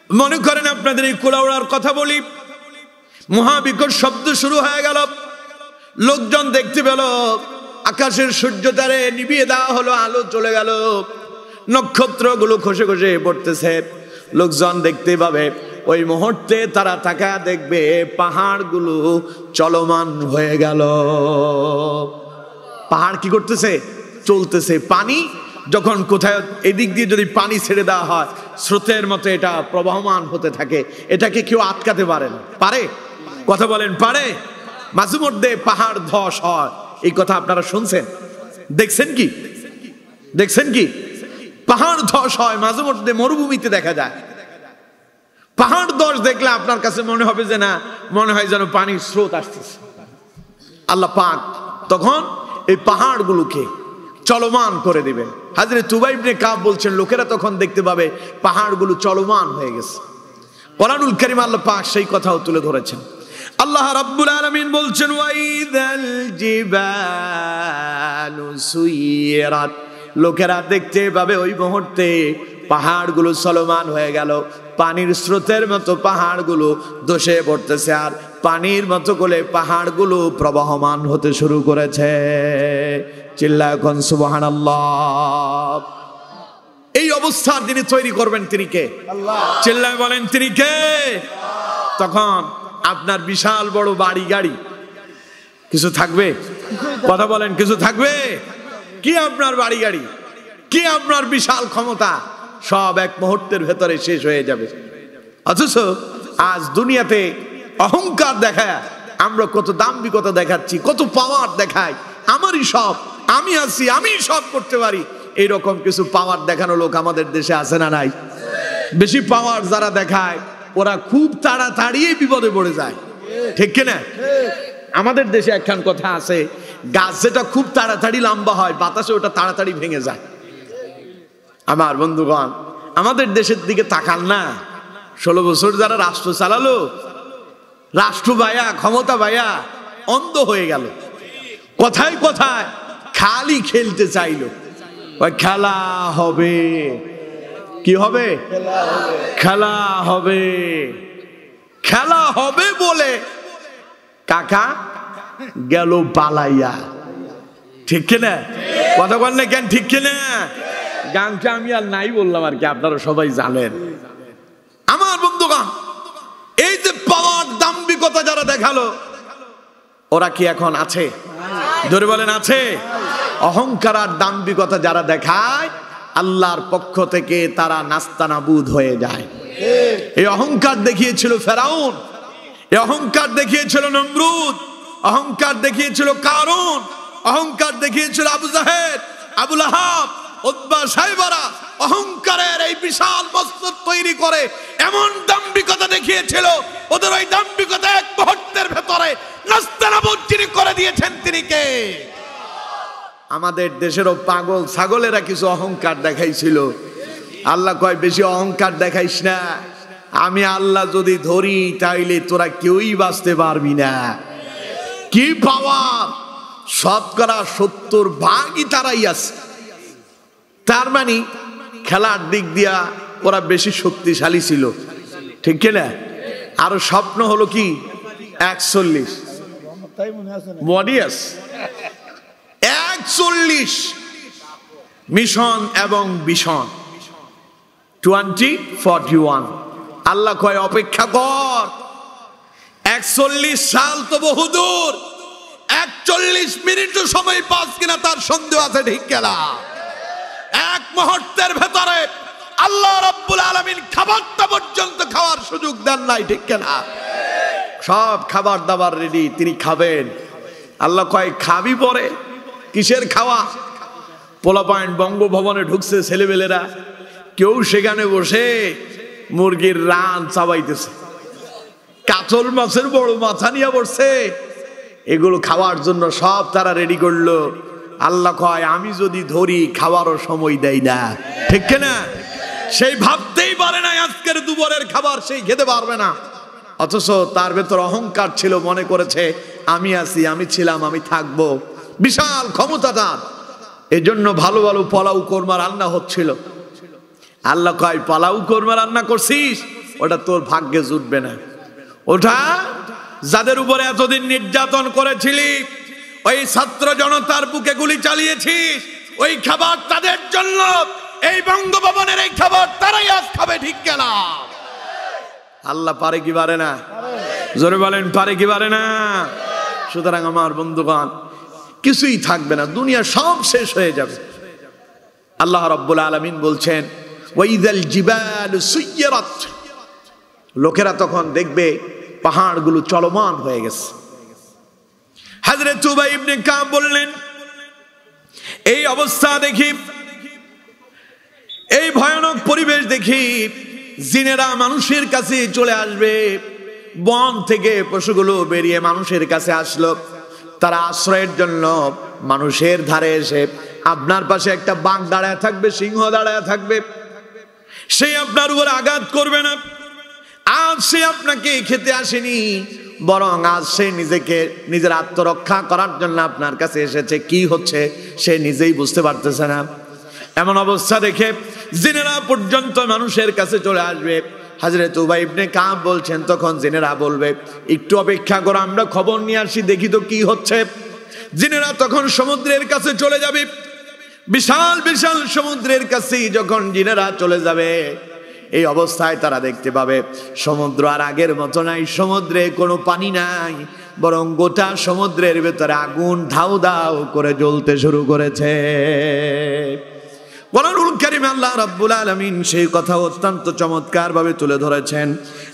[SPEAKER 1] মনে করেন আপনাদের এই কুলাউড়ার কথা বলি, মহাবিকট শব্দ শুরু হয়ে গেল। লোকজন দেখতে পেল আকাশের সূর্য তারে নিভিয়ে দেওয়া হলো, আলো চলে গেল, নক্ষত্রগুলো খসে খসে পড়তেছে। লোকজন দেখতে পাবে ওই মুহূর্তে তারা তাকায় দেখবে পাহাড়গুলো চলমান হয়ে গেল। পাহাড় কি করতেছে? চলতেছে। পানি যখন কোথায় এদিক দিয়ে যদি পানি ছেড়ে দেওয়া হয়, স্রোতের মতো এটা প্রবাহমান হতে থাকে, এটাকে কেউ আটকাতে পারে না। পারে? কথা বলেন, পারে? মাঝে মধ্যে পাহাড় ধস হয়, এই কথা আপনারা শুনছেন, দেখছেন কি? দেখছেন কি? পাহাড় ধস হয় মাঝে মধ্যে, মরুভূমিতে দেখা যায়। পাহাড় ধস দেখলে আপনার কাছে মনে হবে যে না, মনে হয় যেন পানির স্রোত আসতেছে। আল্লাহ পাক তখন এই পাহাড়গুলোকে চলমান করে দিবেন। হযরত উবাই ইবনে কাব বলছেন লোকেরা তখন দেখতে পাবে পাহাড়গুলো চলমান হয়ে গেছে। কোরআনুল কারীম আল্লাহ পাক সেই কথাও তুলে ধরেছেন। আল্লাহ রাব্বুল আলামিন বলছেন ওয়াইদাল জিবালু সুইরাত, লোকেরা দেখতে পাবে ওই মুহূর্তে পাহাড়গুলো চলমান হয়ে গেল। পানির স্রোতের মতো পাহাড়গুলো ধসে পড়তেছে, আর পানির মতো করে পাহাড়গুলো প্রবাহমান হতে শুরু করেছে। চিল্লায় এখন সুবহানাল্লাহ। এই অবস্থার যিনি তৈরি করবেন তিনি কে? আল্লাহ। চিল্লায় বলেন তিনি কে? তখন আপনার বিশাল বড় বাড়ি গাড়ি কিছু থাকবে? কথা বলেন, কিছু থাকবে কি? আপনার বাড়ি গাড়ি কি? আপনার বিশাল ক্ষমতা সব এক মুহূর্তের ভেতরে শেষ হয়ে যাবে। অথচ আজ দুনিয়াতে অহংকার দেখায় আমরা কত দাম্ভিকতা দেখাচ্ছি, কত পাওয়ার দেখাই, আমারই সব, আমি আছি, আমি সব করতে পারি। এইরকম কিছু পাওয়ার দেখানো লোক আমাদের দেশে আছে না নাই? বেশি পাওয়ার যারা দেখায় ওরা খুব তাড়াতাড়ি বিপদে পড়ে যায়, ঠিক কিনা? আমাদের দেশে একখান কথা আছে, গাছ যেটা খুব তাড়াতাড়ি লম্বা হয় বাতাসে ওটা তাড়াতাড়ি ভেঙে যায়। আমার বন্ধুগণ, আমাদের দেশের দিকে তাকান না। 16 বছর যারা রাষ্ট্র চালালো, রাষ্ট্র বায়া, ক্ষমতা বায়া অন্ধ হয়ে গেল। কথায় কথায় খালি খেলতে চাইলো, খেলা হবে। কি হবে? খেলা হবে। খেলা হবে বলে কাকা গেল পালাইয়া, ঠিক কিনা? কথা বললে কেন, ঠিক কিনা? গানটা আমি আর নাই বললাম আর কি, আপনারা সবাই জানেন। আমার বন্ধুগণ, এই যে পাওয়ার দাম্ভিকতা যারা দেখালো ওরা কি এখন আছে? জোরে বলেন আছে? অহংকার আর দাম্ভিকতা যারা দেখায় আল্লাহর পক্ষ থেকে তারা নাস্তানাবুদ হয়ে যায়। এই অহংকার দেখিয়েছিল ফেরাউন, এই অহংকার দেখিয়েছিল নমরুদ, অহংকার দেখিয়েছিল কারুন, অহংকার দেখিয়েছিল আবু জাহেল, আবু লাহাব, উতবা, সাইবারা। অহংকারের এই বিশাল মসনদ তৈরি করে এমন দাম্ভিকতা দেখিয়েছিল, ওদের ওই দাম্ভিকতা এক মুহূর্তের ভেতরে নাস্তানাবুদ যিনি করে দিয়েছেন তিনি কে? আমাদের দেশেরও পাগল ছাগলেরা কিছু অহংকার দেখাইছিল। আল্লাহ কয় বেশি অহংকার দেখাইস না, আমি আল্লাহ যদি ধরি তাইলে তোরা কেউই বাঁচতে পারবি না। কি পাওয়ার! 70% তারাই আছে। তার মানে খেলার দিক দিয়া ওরা বেশি শক্তিশালী ছিল, ঠিক কিনা? আরো স্বপ্ন হলো কি 41 মডিয়াস 41 মিশন এবং বিশন 2041। আল্লাহ কয় অপেক্ষা কর, 41 সাল তো বহুদূর, 41 মিনিটও সময় পাস কিনা তার সন্দেহ আছে, ঠিক কিনা? এক মুহূর্তের ভেতরে আল্লাহ রাব্বুল আলামিন খাবারটা পর্যন্ত খাওয়ার সুযোগ দেন নাই, ঠিক কিনা? সব খাবার দাবার রেডি, তিনি খাবেন। আল্লাহ কয় খাবি পরে? কিসের খাওয়া? পোলাপাইন বঙ্গভবনে ঢুকছে ছেলেবেলেরা, কেউ সেখানে বসে মুরগির রান চাবাইতেছে, কাতল মাছের বড় মাথা নিয়ে বসছে, এগুলো খাওয়ার জন্য সব তারা রেডি করলো। আল্লাহ কয় আমি যদি ধরি খাওয়ারও সময় দেয় না, ঠিক কিনা? সেই ভাবতেই পারে না আজকের দুপুরের খাবার সেই খেতে পারবে না। অথচ তার ভেতর অহংকার ছিল, মনে করেছে আমি আছি, আমি ছিলাম, আমি থাকবো। বিশাল ক্ষমতা তার। এই জন্য ভালো ভালো পোলাও কোরমা রান্না হচ্ছিল। আল্লাহ কয় পোলাও কোরমা রান্না করছিস, ওটা তোর ভাগ্যে জুটবে না, ওটা যাদের উপরে এতদিন নির্যাতন করেছিলি, ওই ছাত্র জনতার বুকে গুলি চালিয়েছিস, ওই খাবার তাদের জন্য। এই বঙ্গভবনের এই খাবার তারাই আজ খাবে, ঠিক কিনা? আল্লাহ পারে কি পারে না? জোরে বলেন, পারে কি পারে না? সুতরাং আমার বন্ধুগণ, কিছুই থাকবে না, দুনিয়া সব শেষ হয়ে যাবে। আল্লাহ রাব্বুল আলামিন বলছেন, ওয়াইযাল জিবালু সুয়্যিরাত, লোকেরা তখন দেখবে পাহাড়গুলো চলমান হয়ে গেছে। হযরত উবাই ইবনে কাব বললেন, এই অবস্থা দেখি, এই ভয়ানক পরিবেশ দেখি, জিনেরা মানুষের কাছে চলে আসবে। বন থেকে পশুগুলো বেরিয়ে মানুষের কাছে আসলো, তারা আশ্রয়ের জন্য মানুষের ধারে এসে, আপনার পাশে একটা বাঘ দাঁড়ায় থাকবে, সিংহ দাঁড়ায় থাকবে, সে আপনার উপর আঘাত করবে না। আজ সে আপনাকে খেতে আসেনি, বরং আজ সে নিজের আত্মরক্ষা করার জন্য আপনার কাছে এসেছে। কি হচ্ছে সে নিজেই বুঝতে পারতেছে না। এমন অবস্থা দেখে জিনেরা পর্যন্ত মানুষের কাছে চলে আসবে। হযরত উবাই ইবনে কাব বলছেন, তখন জিনেরা বলবে, একটু অপেক্ষা করো, আমরা খবর নিয়ে আসি, দেখি তো কি হচ্ছে। জিনেরা তখন সমুদ্রের কাছে চলে যাবে। বিশাল বিশাল সমুদ্রের কাছে যখন জিনেরা চলে যাবে, এই অবস্থায় তারা দেখতে পাবে সমুদ্র আর আগের মতো নাই, সমুদ্রে কোনো পানি নাই, বরং গোটা সমুদ্রের ভেতরে আগুন ধাউ ধাউ করে জ্বলতে শুরু করেছে। কোরআনুল কারীমে আল্লাহ রাব্বুল আলামিন সেই কথা অত্যন্ত চমৎকার ভাবে তুলে ধরেছেন।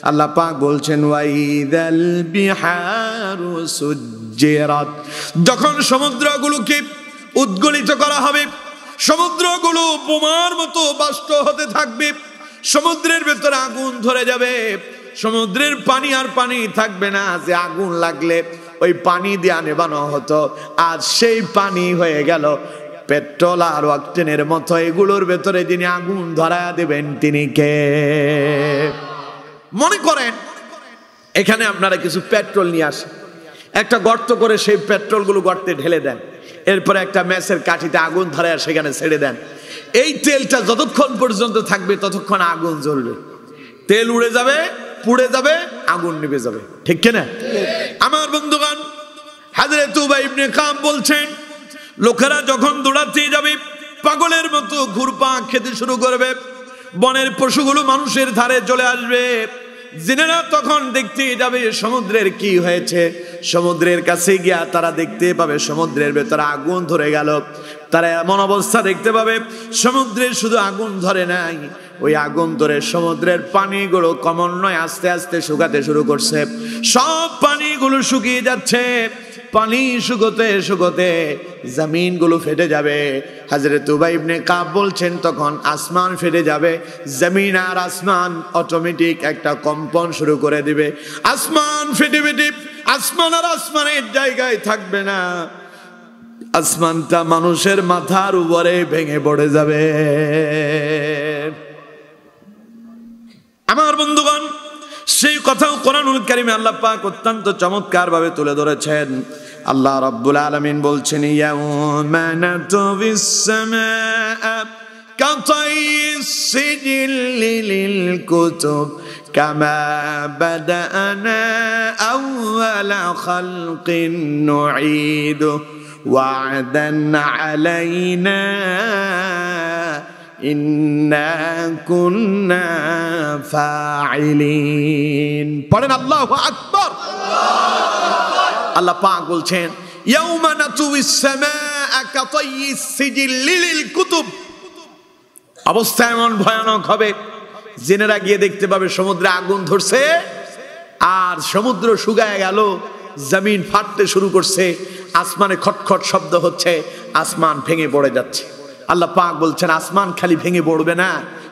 [SPEAKER 1] আল্লাহ পাক বলছেন, ওয়াইদাল বিহারু সুজ্জিরাত, যখন সমুদ্রগুলোকে উদ্গলিত করা হবে, সমুদ্রগুলো বোমার মতো বাষ্প হতে থাকবে, সমুদ্রের ভেতরে আগুন ধরে যাবে, সমুদ্রের পানি আর পানি থাকবে না। যে আগুন লাগলে ওই পানি দিয়ে নেভানো হতো, আজ সেই পানি হয়ে গেল পেট্রোল আর অক্টেনের মতো। এগুলোর ভেতরে যিনি আগুন ধরায়া দেবেন তিনি কে? মনে করেন এখানে আপনারা কিছু পেট্রোল নিয়ে আসেন, একটা গর্ত করে সেই পেট্রোলগুলো গর্তে ঢেলে দেন, এরপরে একটা ম্যাচের কাঠিতে আগুন ধরায়া সেখানে ছেড়ে দেন। এই তেলটা যতক্ষণ পর্যন্ত থাকবে ততক্ষণ আগুন জ্বলবে, তেল উড়ে যাবে, পুড়ে যাবে, আগুন নিভে যাবে, ঠিক কিনা? আমার বন্ধুগণ, হযরত উবাই ইবনে কাব বলছেন, লোকেরা যখন দৌড়াতে যাবে, পাগলের মতো ঘুরপাক খেতে শুরু করবে, বনের পশুগুলো মানুষের ধারে চলে আসবে। জিনেরা তখন দেখতে যাবে সমুদ্রের কি হয়েছে। সমুদ্রের কাছে গিয়া তারা দেখতে পাবে সমুদ্রের ভেতরে আগুন ধরে গেল। তারা এমন অবস্থা দেখতে পাবে সমুদ্রে শুধু আগুন ধরে নাই, ওই আগুন ধরে সমুদ্রের পানিগুলো ক্রমান্বয়ে আস্তে আস্তে শুকাতে শুরু করছে। সব পানিগুলো শুকিয়ে যাচ্ছে। পানি শুকোতে শুকোতে জমিনগুলো ফেটে যাবে। হযরত উবাই ইবনে কাব বলছেন, তখন আসমান ফেটে যাবে, জমিন আর আসমান অটোমেটিক একটা কম্পন শুরু করে দিবে। আসমান ফেটে ফেটে আসমান আর আসমানের জায়গায় থাকবে না, আসমানটা মানুষের মাথার উপরে ভেঙে পড়ে যাবে। আমার বন্ধুগণ, সেই কথাও কোরআনুল কারীমে আল্লাহ পাক অত্যন্ত চমৎকার ভাবে তুলে ধরেছেন। আল্লাহ রাব্বুল আলামিন বলছেন, ইয়াউমা নাতুবিস সামাআ কাতাইস সিজিল্লি লিল কুতুব কামা বাদানা আউওয়ালা খালকিন নুঈদু ওয়া'দান আলাইনা ইন্না কুন্না ফাইলিন। পড়েন আল্লাহু আকবার। আল্লাহ পাক বলছেন, ইয়াউমা নাতুবিস সামাআ কাতাইস সিজিল্লি লিল কুতুব, অবস্থা এমন ভয়ানক হবে, জিনেরা গিয়ে দেখতে পাবে সমুদ্রে আগুন ধরছে আর সমুদ্র শুকায় গেল, জমিন ফাটতে শুরু করছে, আসমানে খটখট শব্দ হচ্ছে, আসমান ভেঙে পড়ে যাচ্ছে। আল্লাহ পাক বলছেন, আসমান খালি ভেঙে পড়বে না,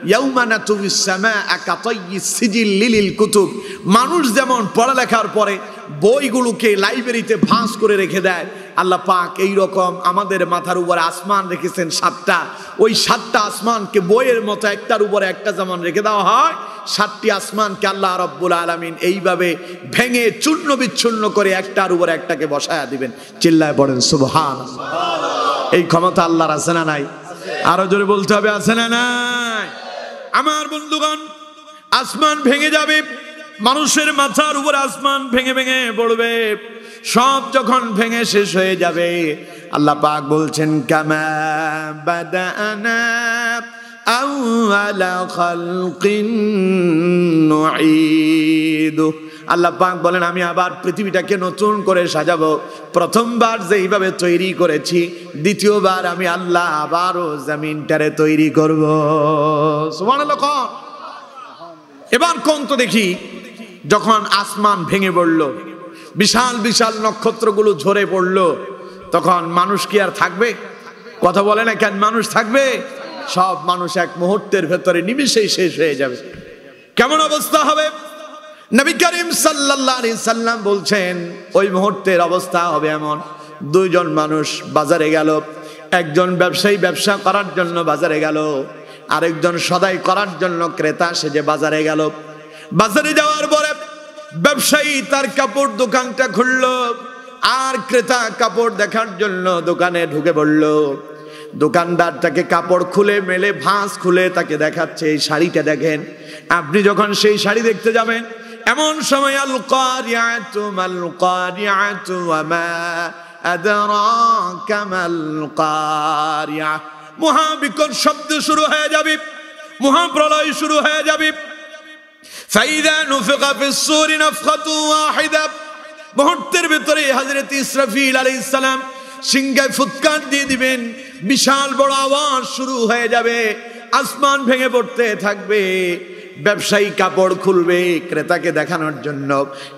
[SPEAKER 1] ইয়াউমা নাতুবিস সামাআ কাতাইস সিজিল্লি লিল কুতুব, মানুষ যেমন পড়ালেখার পরে বইগুলোকে লাইব্রেরিতে ভাঁজ করে রেখে দেয়, আল্লাহ পাক এই রকম আমাদের মাথার উপরে আসমান রেখেছেন 7টা। ওই 7টা আসমানকে বইয়ের মতো একটার উপরে একটা যেমন রেখে দেওয়া হয়, 7টি আসমানকে আল্লাহ রাব্বুল আলামিন এইভাবে ভেঙে চূর্ণ বিচ্ছিন্ন করে একটার উপরে একটাকে বসায়া দিবেন। চিল্লায় পড়েন সুবহানাল্লাহ। এই ক্ষমতা আল্লাহর আছে না নাই? আরো জোরে বলতে হবে, আছে না নাই? আমার বন্ধুগণ, আসমান ভেঙে যাবে, মানুষের মাথার উপর আসমান ভেঙে ভেঙে পড়বে। সব যখন ভেঙে শেষ হয়ে যাবে, আল্লাহ পাক বলছেন কামা বাদানা আউয়ালা খালকিন নুঈদু। আল্লাহ পাক বলেন আমি আবার পৃথিবীটাকে নতুন করে সাজাবো। প্রথমবার যেইভাবে তৈরি করেছি, দ্বিতীয়বার আমি আল্লাহ আবারও জমিনটারে তৈরি করব। সুবহানাল্লাহ। এবার কোন তো দেখি, যখন আসমান ভেঙে পড়লো, বিশাল বিশাল নক্ষত্রগুলো ঝরে পড়লো, তখন মানুষ কি আর থাকবে? কথা বলে না কেন? মানুষ থাকবে? সব মানুষ এক মুহূর্তের ভেতরে নিমেষেই শেষ হয়ে যাবে। কেমন অবস্থা হবে? নবী করিম সাল্লাল্লাহু আলাইহি সাল্লাম বলছেন ওই মুহূর্তের অবস্থা হবে এমন, দুইজন মানুষ বাজারে গেল। একজন ব্যবসায়ী ব্যবসা করার জন্য বাজারে গেল, আরেকজন সদাই করার জন্য ক্রেতা সেজে বাজারে গেল। বাজারে যাওয়ার পরে ব্যবসায়ী তার কাপড় দোকানটা খুললো, আর ক্রেতা কাপড় দেখার জন্য দোকানে ঢুকে পড়ল। দোকানদার তাকে কাপড় খুলে মেলে ভাঁজ খুলে তাকে দেখাচ্ছে, এই শাড়িটা দেখেন। আপনি যখন সেই শাড়ি দেখতে যাবেন, এমন সময় আল কারিয়াতু মাল কারিয়াতু ওয়া মা আদরাকা মাল কারিয়া, মহাবিকট শব্দ শুরু হয়ে যাবে, মহাপ্রলয় শুরু হয়ে যাবে। ফাইদা নুফিকা ফিস সূরি নাফখাতু ওয়াহিদা, মুহূর্তের ভিতরে হযরত ইসরাফিল আলাইহিস সালাম সিংহায় ফুৎকার দিয়ে দিবেন, বিশাল বড় আওয়াজ শুরু হয়ে যাবে, আসমান ভেঙে পড়তে থাকবে। ব্যবসায়ী কাপড় খুলবে ক্রেতাকে দেখানোর জন্য,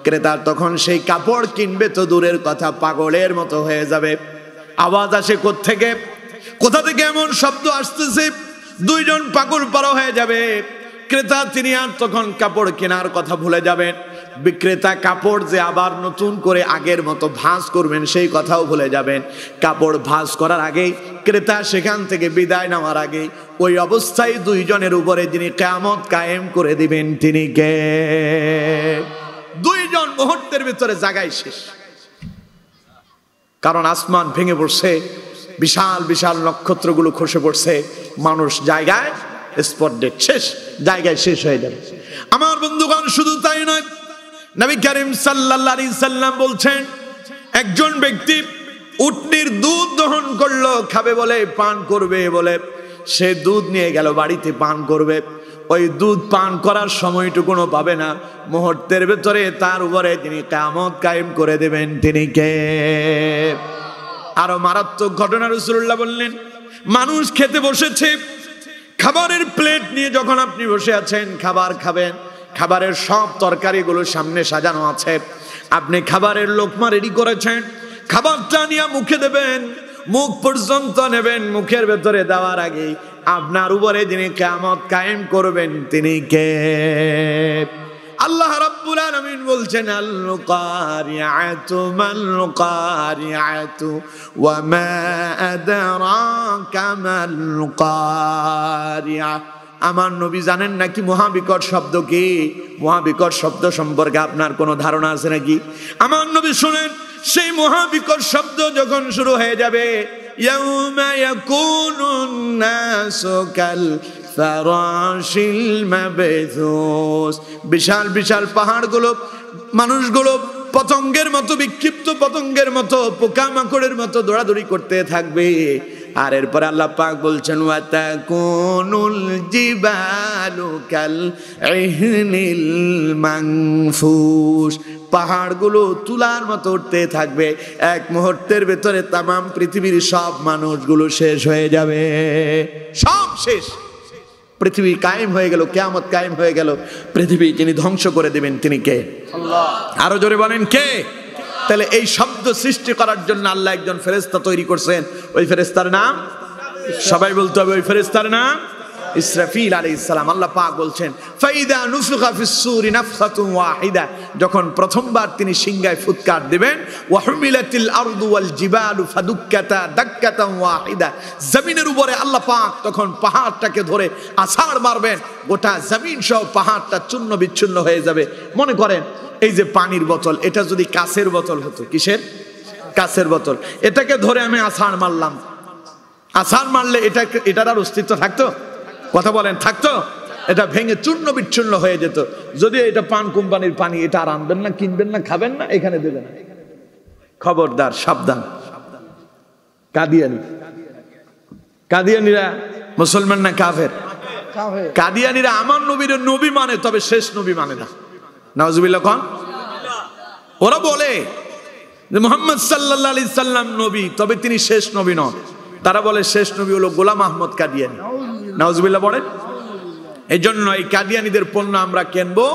[SPEAKER 1] ক্রেতা তখন সেই কাপড় কিনবে তো দূরের কথা, পাগলের মতো হয়ে যাবে। আওয়াজ আসে কোত্থেকে? কোথা থেকে এমন শব্দ আসতেছে? দুইজন পাগল পারা হয়ে যাবে। ক্রেতা তিনি আর তখন কাপড় কেনার কথা ভুলে যাবেন, বিক্রেতা কাপড় যে আবার নতুন করে আগের মতো ভাঁজ করবেন সেই কথাও ভুলে যাবেন। কাপড় ভাঁজ করার আগেই, ক্রেতা সেখান থেকে বিদায় নেওয়ার আগে, ওই অবস্থায় দুইজনের উপরে যিনি কিয়ামত কায়েম করে দিবেন তিনি কে? দুইজন মুহূর্তের ভিতরে জায়গায় শেষ। কারণ আসমান ভেঙে পড়ছে, বিশাল বিশাল নক্ষত্রগুলো খসে পড়ছে, মানুষ জায়গায় স্পট ডেট শেষ, জায়গায় শেষ হয়ে যাবে। আমার বন্ধুগণ, শুধু তাই নয়, নবী করিম সাল্লাল্লাহু আলাইহি সাল্লাম বলছেন একজন ব্যক্তি উটনির দুধ দহন করলো, খাবে বলে, পান করবে বলে, সে দুধ নিয়ে গেল বাড়িতে পান করবে। ওই দুধ পান করার সময়টুকুনো পাবে না, মুহূর্তের ভেতরে তার উপরে তিনি কিয়ামত কায়েম করে দেবেন তিনি কে? আরো মারাত্মক ঘটনা রাসূলুল্লাহ বললেন, মানুষ খেতে বসেছে, খাবারের প্লেট নিয়ে যখন আপনি বসে আছেন খাবার খাবেন, খাবারের সব তরকারিগুলো সামনে সাজানো আছে, আপনি খাবারের লোকমা রেডি করেছেন, খাবারটা নিয়ে মুখে দেবেন, মুখ পর্যন্ত নেবেন, মুখের ভেতরে দেওয়ার আগে আপনার উপরে যিনি কিয়ামত কায়েম করবেন তিনি কে? আল্লাহ রাব্বুল আলামিন বলছেন আল কারিয়াতু মাল কারিয়াতু ওয়া মা আদরাকা মাল কারিয়া। আমার নবী জানেন নাকি মহাবিকট শব্দ কি? মহাবিকট শব্দ সম্পর্কে আপনার কোনো ধারণা আছে নাকি? আমার নবী শুনেন, সেই মহাবিকট শব্দ যখন শুরু হয়ে যাবে, ইয়াউমা ইয়াকুনুন নাসু কাল ফারাশিল মাবথুস, বিশাল বিশাল পাহাড়গুলো, মানুষগুলো পতঙ্গের মতো, বিক্ষিপ্ত পতঙ্গের মতো, পোকামাকড়ের মতো দৌড়াদৌড়ি করতে থাকবে। আর এরপরে আল্লাহ পাক বলছেন ওয়া তাকুনুল জিবালু কাল ইহনিল মানফুস, পাহাড়গুলো তুলার মতো উঠতে থাকবে। এক মুহূর্তের ভেতরে তামাম পৃথিবীর সব মানুষগুলো শেষ হয়ে যাবে, সব শেষ। পৃথিবী কায়েম হয়ে গেল, কিয়ামত কায়েম হয়ে গেল। পৃথিবী যিনি ধ্বংস করে দেবেন তিনি কে? আল্লাহ। আরো জোরে বলেন কে? তাহলে এই শব্দ সৃষ্টি করার জন্য আল্লাহ একজন ফেরেশতা তৈরি করছেন, ওই ফেরেশতার নাম সবাই বলতে হবে, ওই ফেরেশতার নাম ইসরাফিল আলাইহিস সালাম। আল্লাহ পাক বলছেন ফাইদা নুফিখা ফিস সূরি নাফখাতুন ওয়াহিদা, যখন প্রথমবার তিনি সিংহায় ফুৎকার দিবেন, ওয়া হুমিলাতিল আরদু ওয়াল জিবালু ফাদুক্কাতা দাক্কাতান ওয়াহিদা, জমিনের উপরে আল্লাহ পাক তখন পাহাড়টাকে ধরে আছাড় মারবেন, গোটা জমিন সহ পাহাড়টা চূর্ণ বিচ্ছিন্ন হয়ে যাবে। মনে করেন এই যে পানির বোতল, এটা যদি কাঁচের বোতল হতো, কিসের? কাঁচের বোতল, এটাকে ধরে আমি আছাড় মারলাম, আছাড় মারলে এটার আর অস্তিত্ব থাকতো? কথা বলেন, থাকতো? এটা ভেঙে চূর্ণ বিচ্ছূর্ণ হয়ে যেত। যদি এটা পান কোম্পানির পানি, এটা আর আনবেন না, কিনবেন না, খাবেন না, এখানে দেবেন। খবরদার, সাবধান। কাদিয়ানি, কাদিয়ানিরা মুসলমান না কাফের? কাদিয়ানিরা আমার নবীর নবী মানে, তবে শেষ নবী মানে না। নাউজুবিল্লাহ কোন? ওরা বলে যে মুহাম্মদ সাল্লাল্লাহু আলাইহি সাল্লাম নবী, তবে তিনি শেষ নবী নন। তারা বলে শেষ নবী হলো গোলাম আহমদ কাদিয়ানি। নাউজুবিল্লাহ বলেন। এই জন্য এই কাদিয়ানিদের পণ্য আমরা কিনবো,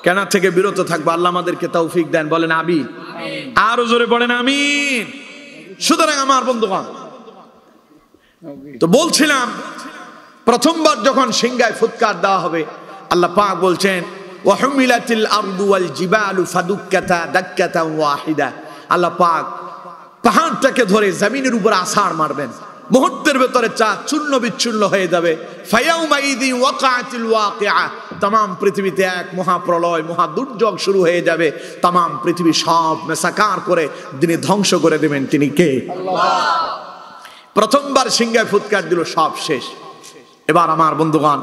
[SPEAKER 1] কেনা থেকে বিরত থাকবো। আল্লাহ আমাদেরকে তৌফিক দেন, বলেন আমিন। আরো জোরে বলেন আমিন। সুতরাং আমার বন্ধুগণ, তো বলছিলাম প্রথমবার যখন সিংহায় ফুৎকার দেওয়া হবে, আল্লাহ পাক বলছেন ওয়াহুমিলাতিল আরদু ওয়াল জিবালু ফাদুক্কাতা দাক্কাতান ওয়াহিদা। আল্লাহ পাক পাহাড়টাকে ধরে জমিনের উপর আছাড় মারবেন, মুহূর্তের ভেতরে চা চূর্ণ বিচ্ছূর্ণ হয়ে যাবে। ফায়াউমাইযি ওয়াকাআতিল ওয়াকিআ। तमाम পৃথিবীতে এক মহাপ্রলয়, মহা দুর্যোগ শুরু হয়ে যাবে। तमाम পৃথিবী সব মেসাকার করে যিনি ধ্বংস করে দেবেন তিনি কে? আল্লাহ। প্রথমবার সিংহায় ফুৎকার দিল, সব শেষ। এবার আমার বন্ধুগণ,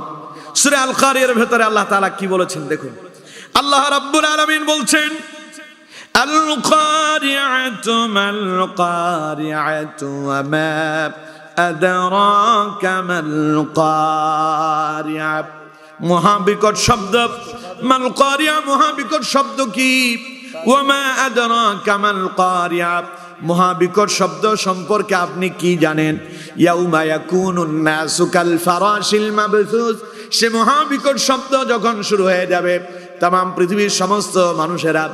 [SPEAKER 1] সূরা আল কারিয়ার ভেতরে আল্লাহ তাআলা কি বলেছেন দেখুন। আল্লাহ রাব্বুল আলামিন বলছেন আল কারিয়াতু মাল কারিয়াতু ওয়া মা আদরাকা মাল কারিয়া। মহাবিকট শব্দ, মাল কারিয়া মহাবিকট শব্দ কি? ওয়া মা আদরাকা মাল কারিয়া, মহাবিকট শব্দ সম্পর্কে আপনি কি জানেন? ইয়াউমা ইয়াকুনুন নাসু কাল ফারাশিল মাবসুস। সে মহাবিকট শব্দ যখন শুরু হয়ে যাবে, तमाम পৃথিবীর সমস্ত মানুষেরা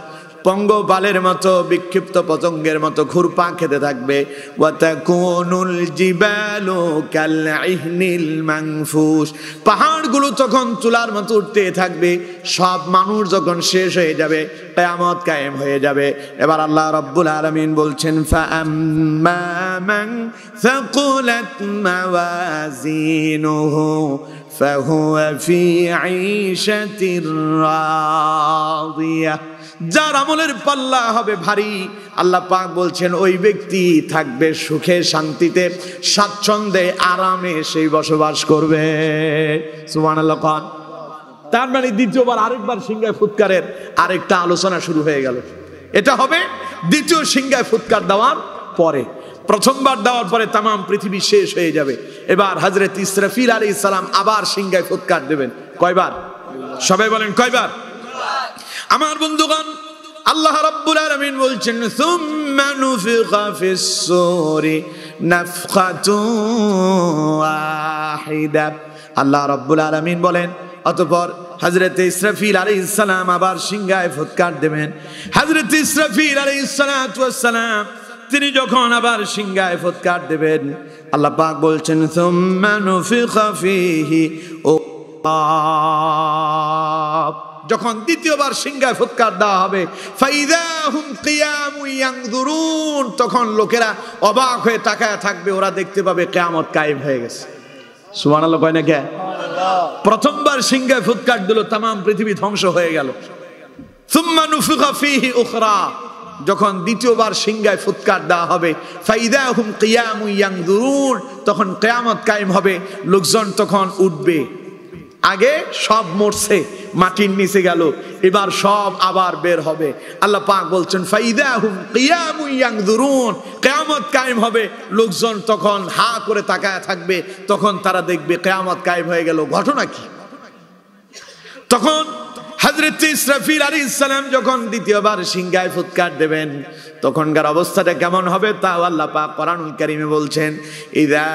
[SPEAKER 1] পঙ্গপালের মতো, বিক্ষিপ্ত পতঙ্গের মতো ঘুরপা খেতে থাকবে। ওয়া তাকুনুল জিবালু কাল ইহনিল মানফুস। পাহাড়গুলো তখন তুলার মতো উঠতে থাকবে। সব মানুষ যখন শেষ হয়ে যাবে, কিয়ামত কায়েম হয়ে যাবে। এবার আল্লাহ রাব্বুল আলামিন বলছেন ফাআম্মা মান সাকুলাত মাওয়াজিনুহু ফাহুয়া ফি ঈশাতির রাদিয়া। যার আমলের পাল্লা হবে ভারী, আল্লাহ পাক বলছেন ওই ব্যক্তি থাকবে সুখে, শান্তিতে, স্বাচ্ছন্দ্যে, আরামে সেই বসবাস করবে। সুবহানাল্লাহ। তার মানে দ্বিতীয়বার আরেকবার সিংহায় ফুৎকারের আরেকটা আলোচনা শুরু হয়ে গেল। এটা হবে দ্বিতীয় সিংহায় ফুৎকার দেওয়ার পরে। প্রথমবার দেওয়ার পরে तमाम পৃথিবী শেষ হয়ে যাবে। এবার হযরত ইসরাফিল আলাইহিস সালাম আবার সিংহায় ফুৎকার দেবেন। কয়বার? সবাই বলেন কয়বার? আমার বন্ধুগণ, আল্লাহ রাব্বুল আলামিন বলছেন সুম্মা নুফিখা ফিস সূরি নাফখাতুন ওয়াহিদা। আল্লাহ রাব্বুল আলামিন বলেন অতঃপর হযরত ইসরাফিল আলাইহিস সালাম আবার সিংহায় ফুৎকার দেবেন। হযরত ইসরাফিল আলাইহিস সালাতু ওয়াস সালাম তিনি যখন আবার সিংহায় ফুৎকার দেবেন, আল্লাহ পাক বলছেন সুম্মা নুফিখা ফীহি। যখন দ্বিতীয়বার সিংহায় ফুৎকার দেওয়া হবে, ফাইযা হুম কিয়ামুন ইয়ানজুরুন, তখন লোকেরা অবাক হয়ে তাকায় থাকবে। ওরা দেখতে পাবে কিয়ামত কায়েম হয়ে গেছে। সুবহানাল্লাহ কয় না কে? প্রথমবার সিংহায় ফুৎকার দিল, तमाम পৃথিবী ধ্বংস হয়ে গেল। সুম্মা নুফিখা ফীহি উখরা, যখন দ্বিতীয়বার সিংহায় ফুৎকার দেওয়া হবে, ফাইযা হুম কিয়ামুন ইয়ানজুরুন, তখন কিয়ামত কায়েম হবে। লোকজন তখন উঠবে। আগে সব মরছে, মাটির নিচে গেল, এবার সব আবার বের হবে। আল্লাহ পাক বলছেন ফাইযা হুম কিয়ামুন ইয়ানজুরুন, কিয়ামত কায়েম হবে। লোকজন তখন হা করে তাকায় থাকবে। তখন তারা দেখবে কিয়ামত কায়েম হয়ে গেল। ঘটনা কি? তখন হযরত ইসরাফিল আলাইহিস সালাম যখন দ্বিতীয়বার সিংহায় ফুৎকার দেবেন, তখনকার অবস্থাটা কেমন হবে তাও আল্লাহ পাক কোরআনুল কারীমে বলছেন ইযা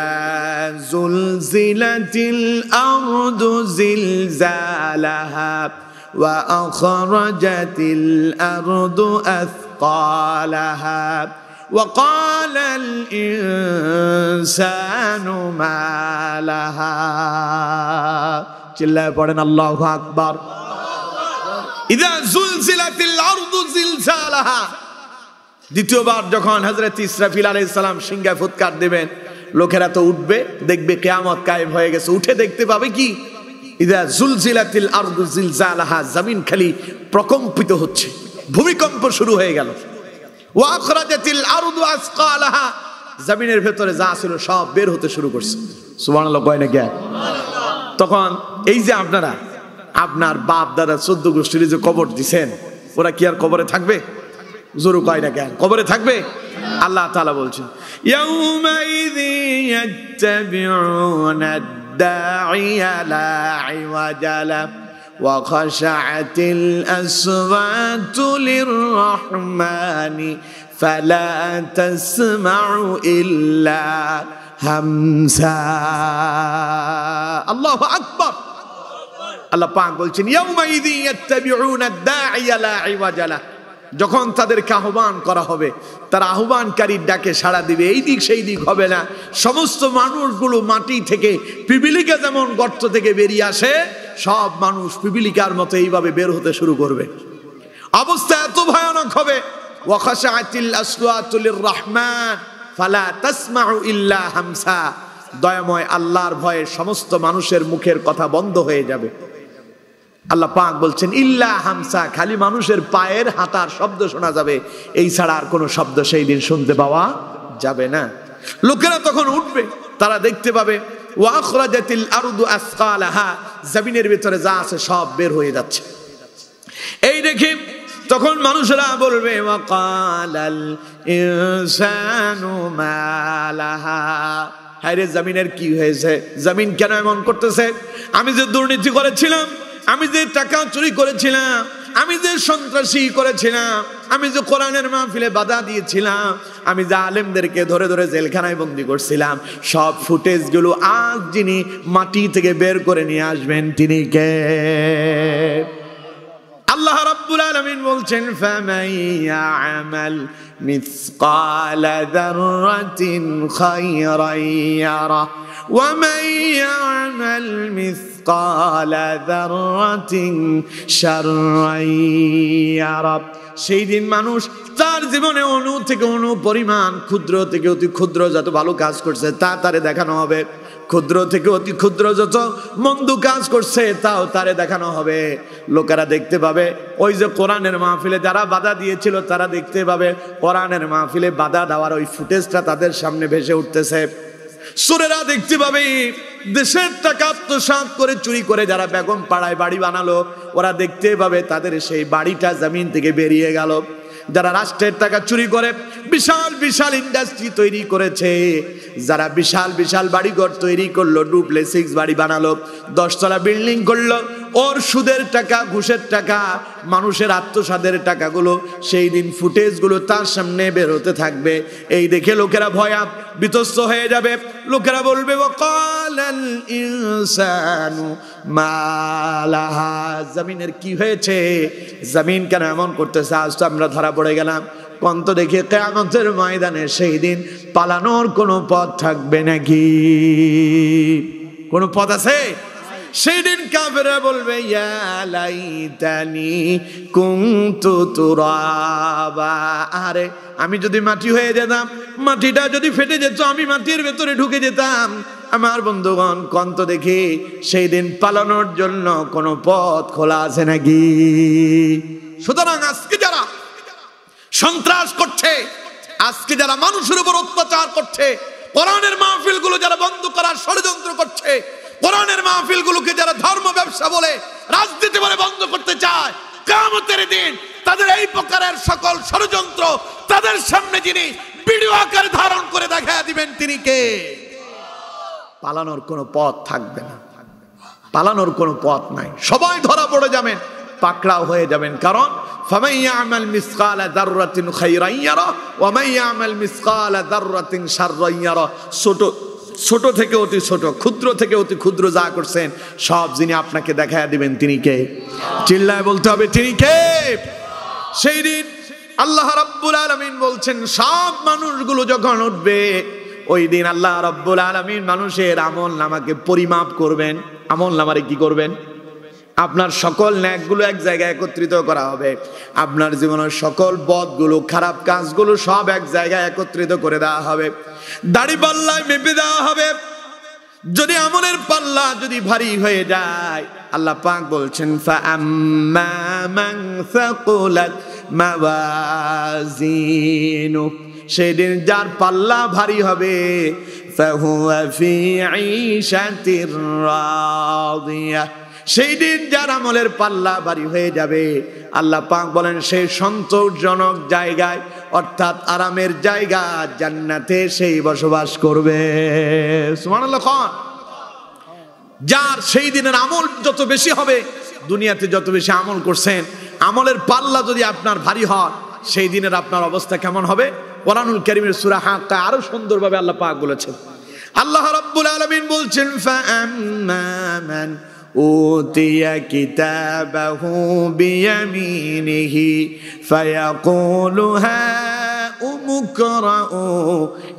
[SPEAKER 1] যুলজিলাতিল আরদু জিলজালাহা ওয়া আখরাজাতিল আরদু আথকালাহা ওয়া ক্বালাল ইনসানু মা লাহা। চিল্লায়ে পড়েন আল্লাহু আকবার। ইযা যুলজিলাতিল আরদু জিলজালাহা। দ্বিতীয়বার যখন হযরত ইসরাফিল আলাইহিস সালাম সিংহায় ফুৎকার দেবেন, লোকেরা তো উঠবে, দেখবে কিয়ামত কায়েম হয়ে গেছে। উঠে দেখতে পাবে কি? ইযা যুলজিলাতিল আরদু জিলজালাহা, জমিন খালি প্রকম্পিত হচ্ছে, ভূমিকম্প শুরু হয়ে গেল। ওয়া আখরাজাতিল আরদু আসকালাহা, জমিনের ভেতরে যা ছিল সব বের হতে শুরু করছে। সুবহানাল্লাহ কয় না কে? তখন এই যে আপনারা আপনার বাপ দাদা 14 গোষ্ঠীর যে কবর দিছেন, ওরা কি আর কবরে থাকবে? জোরে কয় না কেন, কবরে থাকবে? আল্লাহ তাআলা বলছেন ইয়াউমাইযি ইয়াত্তাবিউনা দাঈয়া লা ইওয়াজা লা ওয়া খাশাআতিল আসওয়াতু লিররহমানি ফালা তাসমাউ ইল্লা হামসা। আল্লাহু আকবার। আল্লাহ পাক বলছেন ইয়াউমাইযি ইয়াত্তাবিউনা দাঈয়া লা ইওয়াজা লা, যখন তাদেরকে আহ্বান করা হবে তারা আহ্বানকারীর ডাকে সাড়া দিবে, এই দিক সেই দিক হবে না। সমস্ত মানুষগুলো মাটি থেকে, পিপিলিকা যেমন গর্ত থেকে বেরিয়ে আসে, সব মানুষ পিপিলিকার মতো এইভাবে বের হতে শুরু করবে। অবস্থা এত ভয়ানক হবে ওয়া খাশাআতিল আসওয়াতু লিররহমান ফালা তাসমাউ ইল্লা হামসা, দয়াময় আল্লাহর ভয়ে সমস্ত মানুষের মুখের কথা বন্ধ হয়ে যাবে। আল্লাহ পাক বলছেন ইল্লা হামসা, খালি মানুষের পায়ের হাঁটার শব্দ শোনা যাবে, এই ছাড়া আর কোনো শব্দ সেই দিন শুনতে পাওয়া যাবে না। লোকেরা তখন উঠবে, তারা দেখতে পাবে ওয়া আখরাজাতিল আরদু আসকালাহা, জমিনের ভিতরে যা আছে সব বের হয়ে যাচ্ছে। এই দেখে তখন মানুষেরা বলবে ওয়া ক্বালাল ইনসানু মা লাহা, হায়রে জমিনের কি হয়েছে, জমিন কেন এমন করতেছে? আমি যে দুর্নীতি করেছিলাম, আমি যে টাকা চুরি করেছিলাম, আমি যে সন্ত্রাসী করেছিলাম, আমি যে কোরআনের মাহফিলে বাধা দিয়েছিলাম, আমি যে আলেমদেরকে ধরে ধরে জেলখানায় বন্দী করছিলাম, সব ফুটেজগুলো আজ যিনি মাটি থেকে বের করে নিয়ে আসবেন তিনি কে? আল্লাহ রাব্বুল আলামিন বলছেন ফামান ইয়া'মাল মিসকালা যাররাতিন খায়রান ইয়ারা ওয়া মান ইয়া'মাল মিসকালা যাররাতিন শাররান ইয়ারা। সেই দিন মানুষ তার জীবনে অণু থেকে অণু পরিমাণ, ক্ষুদ্র থেকে অতি ক্ষুদ্র যত ভালো কাজ করছে তা তারে দেখানো হবে, ক্ষুদ্র থেকে অতি ক্ষুদ্র যত মন্দ কাজ করছে তাও তারে দেখানো হবে। লোকেরা দেখতে পাবে ওই যে কোরআনের মাহফিলে যারা বাধা দিয়েছিল তারা দেখতে পাবে কোরআনের মাহফিলে বাধা দেওয়ার ওই ফুটেজটা তাদের সামনে ভেসে উঠতেছে। সুরেরা দেখতে পাবে দেশের টাকা আত্মসাৎ করে চুরি করে যারা বেগম পাড়ায় বাড়ি বানালো, ওরা দেখতে পাবে তাদের সেই বাড়িটা জমিন থেকে বেরিয়ে গেল। যারা রাষ্ট্রের টাকা চুরি করে বিশাল বিশাল ইন্ডাস্ট্রি তৈরি করেছে, যারা বিশাল বিশাল বাড়িঘর তৈরি করলো, ডুপ্লেক্স বাড়ি বানালো, 10 তলা বিল্ডিং করলো, ওর সুদের টাকা, ঘুষের টাকা, মানুষের আত্মসাদের টাকাগুলো সেই দিন ফুটেজগুলো তার সামনে বের হতে থাকবে। এই দেখে লোকেরা ভয়া বিতস্ত হয়ে যাবে। লোকেরা বলবে ওয়াকালাল ইনসানু মা লাহা, জমিনের কি হয়েছে, জমিন কেন এমন করতেছে? আজ তো আমরা ধরা পড়ে গেলাম। কন্ত দেখে কিয়ামতের ময়দানে সেই দিন পালানোর কোনো পথ থাকবে নাকি? কোনো পথ আছে? সেই দিন কাফেররা বলবে ইয়া লাইতানি কুনতু তুরাবা, আরে আমি যদি মাটি হয়ে যেতাম, মাটিটা যদি ফেটে যেত, আমি মাটির ভেতরে ঢুকে যেতাম। আমার বন্ধুগণ, কন্ত দেখি সেই দিন পালানোর জন্য কোনো পথ খোলা আছে নাকি? সুতরাং আজকে যারা সন্ত্রাস করছে, আজকে যারা মানুষের উপর অত্যাচার করছে, কোরআনের মাহফিলগুলো যারা বন্ধ করার ষড়যন্ত্র করছে, কোরআনের মাহফিলগুলোকে যারা ধর্ম ব্যবসা বলে, রাজনীতি বলে বন্ধ করতে চায়, কিয়ামতের দিন তাদের এই প্রকারের সকল ষড়যন্ত্র তাদের সামনে যিনি ভিডিও আকারে ধারণ করে দেখায় দিবেন তিনি কে? পালানোর কোনো পথ থাকবে না, পালানোর কোনো পথ নাই। সবাই ধরা পড়ে যাবেন, পাকড়াও হয়ে যাবেন। কারণ ফামান ইয়ামাল মিসকালা যাররাতিন খায়রান ইয়ারা ওয়া মান ইয়ামাল মিসকালা যাররাতিন শাররান ইয়ারা। ছোট থেকে অতি ছোট, ক্ষুদ্র থেকে অতি ক্ষুদ্র যা করছেন সব যিনি আপনাকে দেখায় দিবেন তিনি কে? চিল্লায় বলতে হবে তিনি কে? সেই দিন আল্লাহ রাব্বুল আলামিন বলছেন সব মানুষগুলো যখন উঠবে, ওই দিন আল্লাহ রাব্বুল আলামিন মানুষের আমল নামাকে পরিমাপ করবেন। আমল নামারে কি করবেন? আপনার সকল ন্যাকগুলো এক জায়গায় একত্রিত করা হবে, আপনার জীবনের সকল বদগুলো, খারাপ কাজগুলো সব এক জায়গায় একত্রিত করে দেওয়া হবে, দাড়ি পাল্লায় মেপে দেওয়া হবে। যদি আমলের পাল্লা যদি ভারী হয়ে যায়, আল্লাহ পাক বলছেন ফাআম্মা মান সাকুলাত মাওয়াজিনু, সেদিন যার পাল্লা ভারী হবে, ফাহুয়া ফি ঈশাতির রাদিয়া। সেই দিন যার আমলের পাল্লা ভারী হয়ে যাবে, আল্লাহ পাক বলেন সেই সন্তোষজনক জায়গায় অর্থাৎ আরামের জায়গা জান্নাতে সেই বসবাস করবে। সুবহানাল্লাহ। যার সেই দিনের আমল যত বেশি হবে, দুনিয়াতে যত বেশি আমল করছেন, আমলের পাল্লা যদি আপনার ভারী হয়, সেই দিনের আপনার অবস্থা কেমন হবে? কোরআনুল কারীমের সূরা হাক্কা আরো সুন্দরভাবে আল্লাহ পাক বলেছেন। আল্লাহ রাব্বুল আলামিন বলছেন ফাআম্মা মান উতিয়া কিতাবাহু বিয়ামিনিহি ফায়াকুলু হা উমকরাউ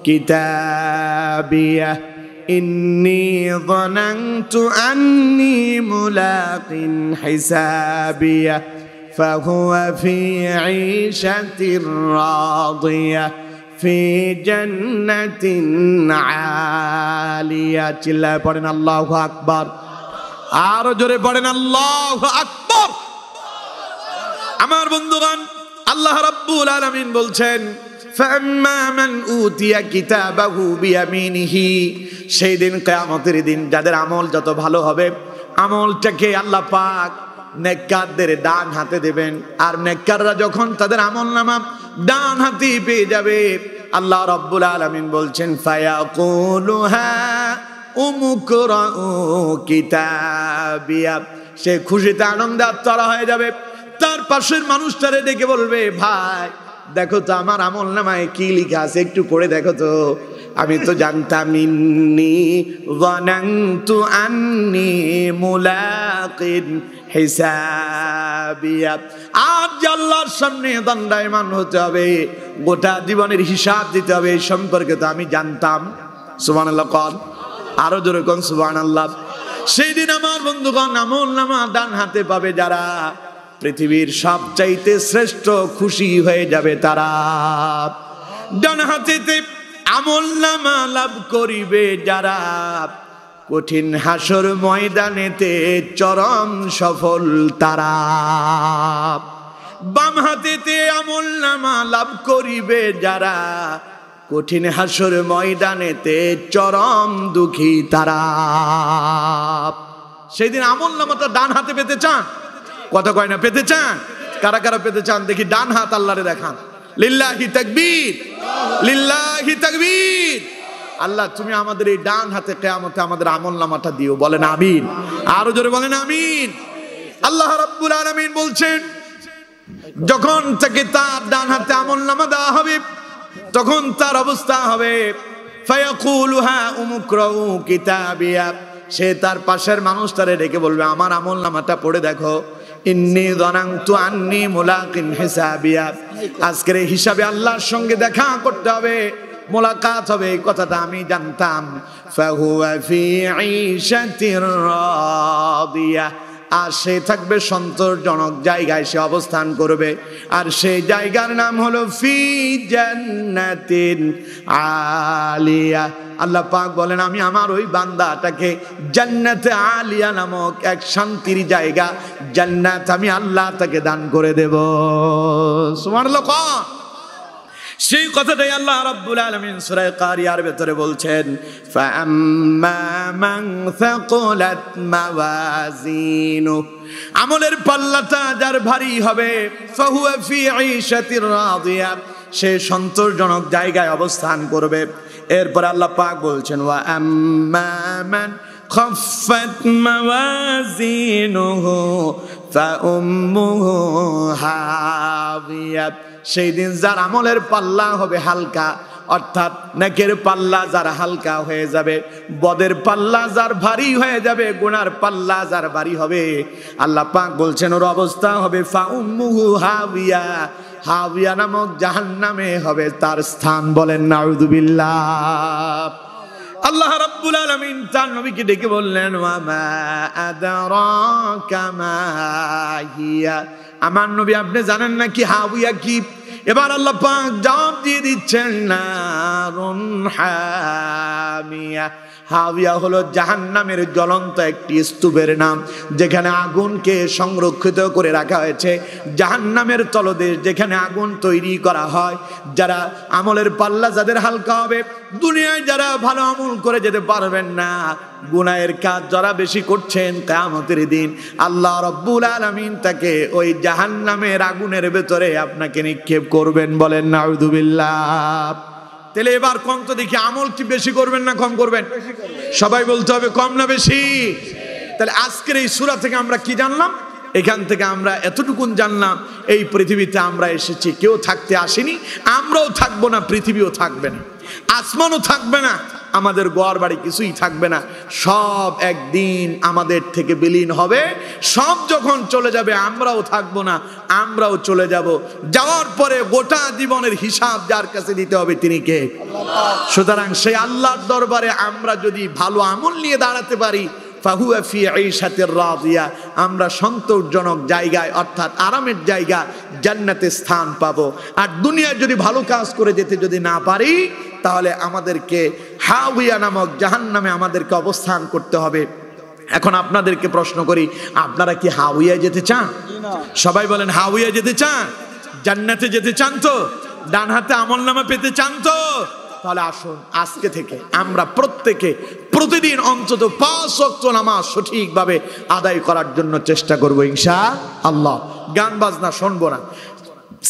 [SPEAKER 1] কিতাবিয়া ইন্নী যানানতু আন্নী মুলাকিন হিসাবিয়া ফাহুয়া ফি ঈশাতির রাদিয়া ফি জান্নাতিন আলিয়া। চিল্লায় পড়েন আল্লাহু আকবার। আরো জোরে পড়েন আল্লাহু আকবার। আমার বন্ধুগণ, আল্লাহ রাব্বুল আলামিন বলছেন ফাম্মা মান উতিয়া কিতাবাহু বিয়ামিনিহি, সেই দিন কিয়ামতের দিন যাদের আমল যত ভালো হবে, আমলটাকে আল্লাহ পাক নেককারদের ডান হাতে দেবেন। আর নেককাররা যখন তাদের আমলনামা ডান হাতে পেয়ে যাবে, আল্লাহ রাব্বুল আলামিন বলছেন ফায়াকুলু হা উমকরাউ কিতাবিয়া, সে খুশিতে আনন্দে আত্মহারা হয়ে যাবে। তার পাশের মানুষটারে ডেকে বলবে, ভাই দেখো তো আমার আমলনামায় কি লেখা আছে, একটু পড়ে দেখো তো। আমি তো জানতাম ইন্নী যানানতু আন্নী মুলাকিন হিসাবিয়া। আজ আল্লাহর সামনে দণ্ডায়মান হতে হবে, গোটা জীবনের হিসাব দিতে হবে, এই সম্পর্কে তো আমি জানতাম। সুবহানাল্লাহ। কোন আরো জোরে কোন সুবহানাল্লাহ। সেই দিন আমার বন্ধুগণ আমলনামা ডান হাতে পাবে যারা, পৃথিবীর সবচাইতে শ্রেষ্ঠ খুশি হয়ে যাবে তারা। ডান হাতেতে আমলনামা লাভ করিবে যারা, কঠিন হাসর ময়দানেতে চরম সফল তারা। বাম হাতেতে আমলনামা লাভ করিবে যারা, কঠিন হাসর ময়দানেতে চরম দুঃখী তারা। সেই দিন আমলনামাটা ডান হাতে পেতে চান? কথা কয় না, পেতে চান? কারা কারা পেতে চান দেখি ডান হাত আল্লাহরে দেখান। লিল্লাহি তাকবীর, লিল্লাহি তাকবীর। আল্লাহ তুমি আমাদের এই ডান হাতে কিয়ামতে আমাদের আমলনামাটা দিও। বলেন আমিন। আরো জোরে বলেন আমিন। আল্লাহ রাব্বুল আলামিন বলছেন যখন তাকে তার ডান হাতে আমলনামা দেওয়া হবে, তখন তার অবস্থা হবে ফায়াকুলু হা উমকরাউ কিতাবিয়া, সে তার পাশের মানুষটারে ডেকে বলবে আমার আমলনামাটা পড়ে দেখো। ইন্নী যানানতু আন্নী মুলাকিন হিসাবিয়া, আজকের এই হিসাবে আল্লাহর সঙ্গে দেখা করতে হবে, মোলাকাত হবে, এই কথাটা আমি জানতাম। ফাহুয়া ফি ঈশাতির রাদিয়া, আর সে থাকবে সন্তোষজনক জায়গায় সে অবস্থান করবে। আর সেই জায়গার নাম হলো ফি জান্নাতিন আলিয়া। আল্লাহ পাক বলেন আমি আমার ওই বান্দাটাকে জান্নাতে আলিয়া নামক এক শান্তির জায়গা জান্নাত আমি আল্লাহ তাকে দান করে দেব। সুবহানাল্লাহ। সেই কথাটাই আল্লাহ রাব্বুল আলামিন সূরা কারিয়ার ভেতরে বলছেন ফাআম্মা মান সাকুলাত মাওয়াজিনু, আমলের পাল্লাটা যার ভারী হবে, ফাহুয়া ফি ঈশাতির রাদিয়া, সে সন্তোষজনক জায়গায় অবস্থান করবে। এরপর আল্লাহ পাক বলছেন ওয়া আম্মা মান খাফফাত মাওয়াজিনুহু ফাউম্মুহু হাবিয়া, সেই দিন যার আমলের পাল্লা হবে হালকা, অর্থাৎ নেকের পাল্লা যার হালকা হয়ে যাবে, বদের পাল্লা যার ভারী হয়ে যাবে, গুনার পাল্লা যার ভারী হবে, আল্লাহ পাক বলছেন ওর অবস্থা হবে ফাউম্মুহু হাবিয়া, হাবিয়া নামক জাহান্নামে হবে তার স্থান। বলেন নাউযুবিল্লাহ। আল্লাহ রাব্বুল আলামিন তার নবীকে ডেকে বললেন ওয়া মা আদরাকা মা হিয়া, আমার নবী আপনি জানেন না কি হাবিয়া কি? এবার আল্লাহ পাক জবাব দিয়ে দিচ্ছেন নারুন হামিয়া, হাবিয়া হলো জাহান্নামের জ্বলন্ত একটি স্তূপের নাম, যেখানে আগুনকে সংরক্ষিত করে রাখা হয়েছে। জাহান্নামের তলদেশ যেখানে আগুন তৈরি করা হয়। যারা আমলের পাল্লা যাদের হালকা হবে, দুনিয়ায় যারা ভালো আমল করে যেতে পারবেন না, গুনাহের কাজ যারা বেশি করছেন, কিয়ামতের দিন আল্লাহ রাব্বুল আলামিন তাকে ওই জাহান্নামের আগুনের ভেতরে আপনাকে নিক্ষেপ করবেন। বলেন নাউযুবিল্লাহ। তাহলে এবার কম তো দেখি, আমল কি বেশি করবেন না কম করবেন? সবাই বলতে হবে কম না বেশি। তাহলে আজকের এই সূরা থেকে আমরা কি জানলাম? এখান থেকে আমরা এতটুকুন জানলাম, এই পৃথিবীতে আমরা এসেছি, কেউ থাকতে আসেনি, আমরাও থাকবো না, পৃথিবীও থাকবে না, আসমানও থাকবে না, আমাদের ঘর বাড়ি কিছুই থাকবে না, সব একদিন আমাদের থেকে বিলীন হবে। সব যখন চলে যাবে আমরাও থাকবো না, আমরাও চলে যাব। যাওয়ার পরে গোটা জীবনের হিসাব যার কাছে দিতে হবে তিনি কে? সুতরাং সেই আল্লাহর দরবারে আমরা যদি ভালো আমল নিয়ে দাঁড়াতে পারি, ফাহুয়া ফি ঈশাতির রাদিয়া, আমরা সন্তোষজনক জায়গায় অর্থাৎ আরামের জায়গা জান্নাতে স্থান পাবো। আর দুনিয়ায় যদি ভালো কাজ করে যেতে যদি না পারি, তাহলে আমাদেরকে হাওয়া নামক জাহান্নামে আমাদেরকে অবস্থান করতে হবে। এখন আপনাদেরকে প্রশ্ন করি, আপনারা কি হাওয়ায় যেতে চান? সবাই বলেন হাওয়ায় যেতে চান? জান্নাতে যেতে চান তো? ডান হাতে আমলনামা পেতে চান তো? তাহলে আসুন আজকে থেকে আমরা প্রত্যেকে প্রতিদিন অন্তত 5 ওয়াক্ত নামাজ সঠিকভাবে আদায় করার জন্য চেষ্টা করব ইনশাআল্লাহ। গান বাজনা শুনবো না,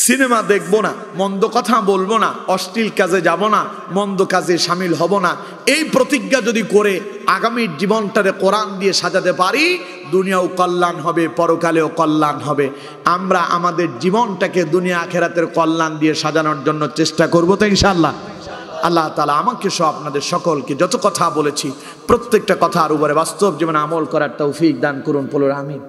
[SPEAKER 1] সিনেমা দেখবো না, মন্দ কথা বলবো না, অশ্লীল কাজে যাব না, মন্দ কাজে শামিল হব না। এই প্রতিজ্ঞা যদি করে আগামীর জীবনটারে কোরআন দিয়ে সাজাতে পারি, দুনিয়াও কল্যাণ হবে, পরকালেও কল্যাণ হবে। আমরা আমাদের জীবনটাকে দুনিয়া আখেরাতের কল্যাণ দিয়ে সাজানোর জন্য চেষ্টা করবো তো ইনশাআল্লাহ। আল্লাহ তাআলা আমাকে সহ আপনাদের সকলকে যত কথা বলেছি প্রত্যেকটা কথার উপরে বাস্তব জীবনে আমল করার তৌফিক দান করুন। বলুন আমিন।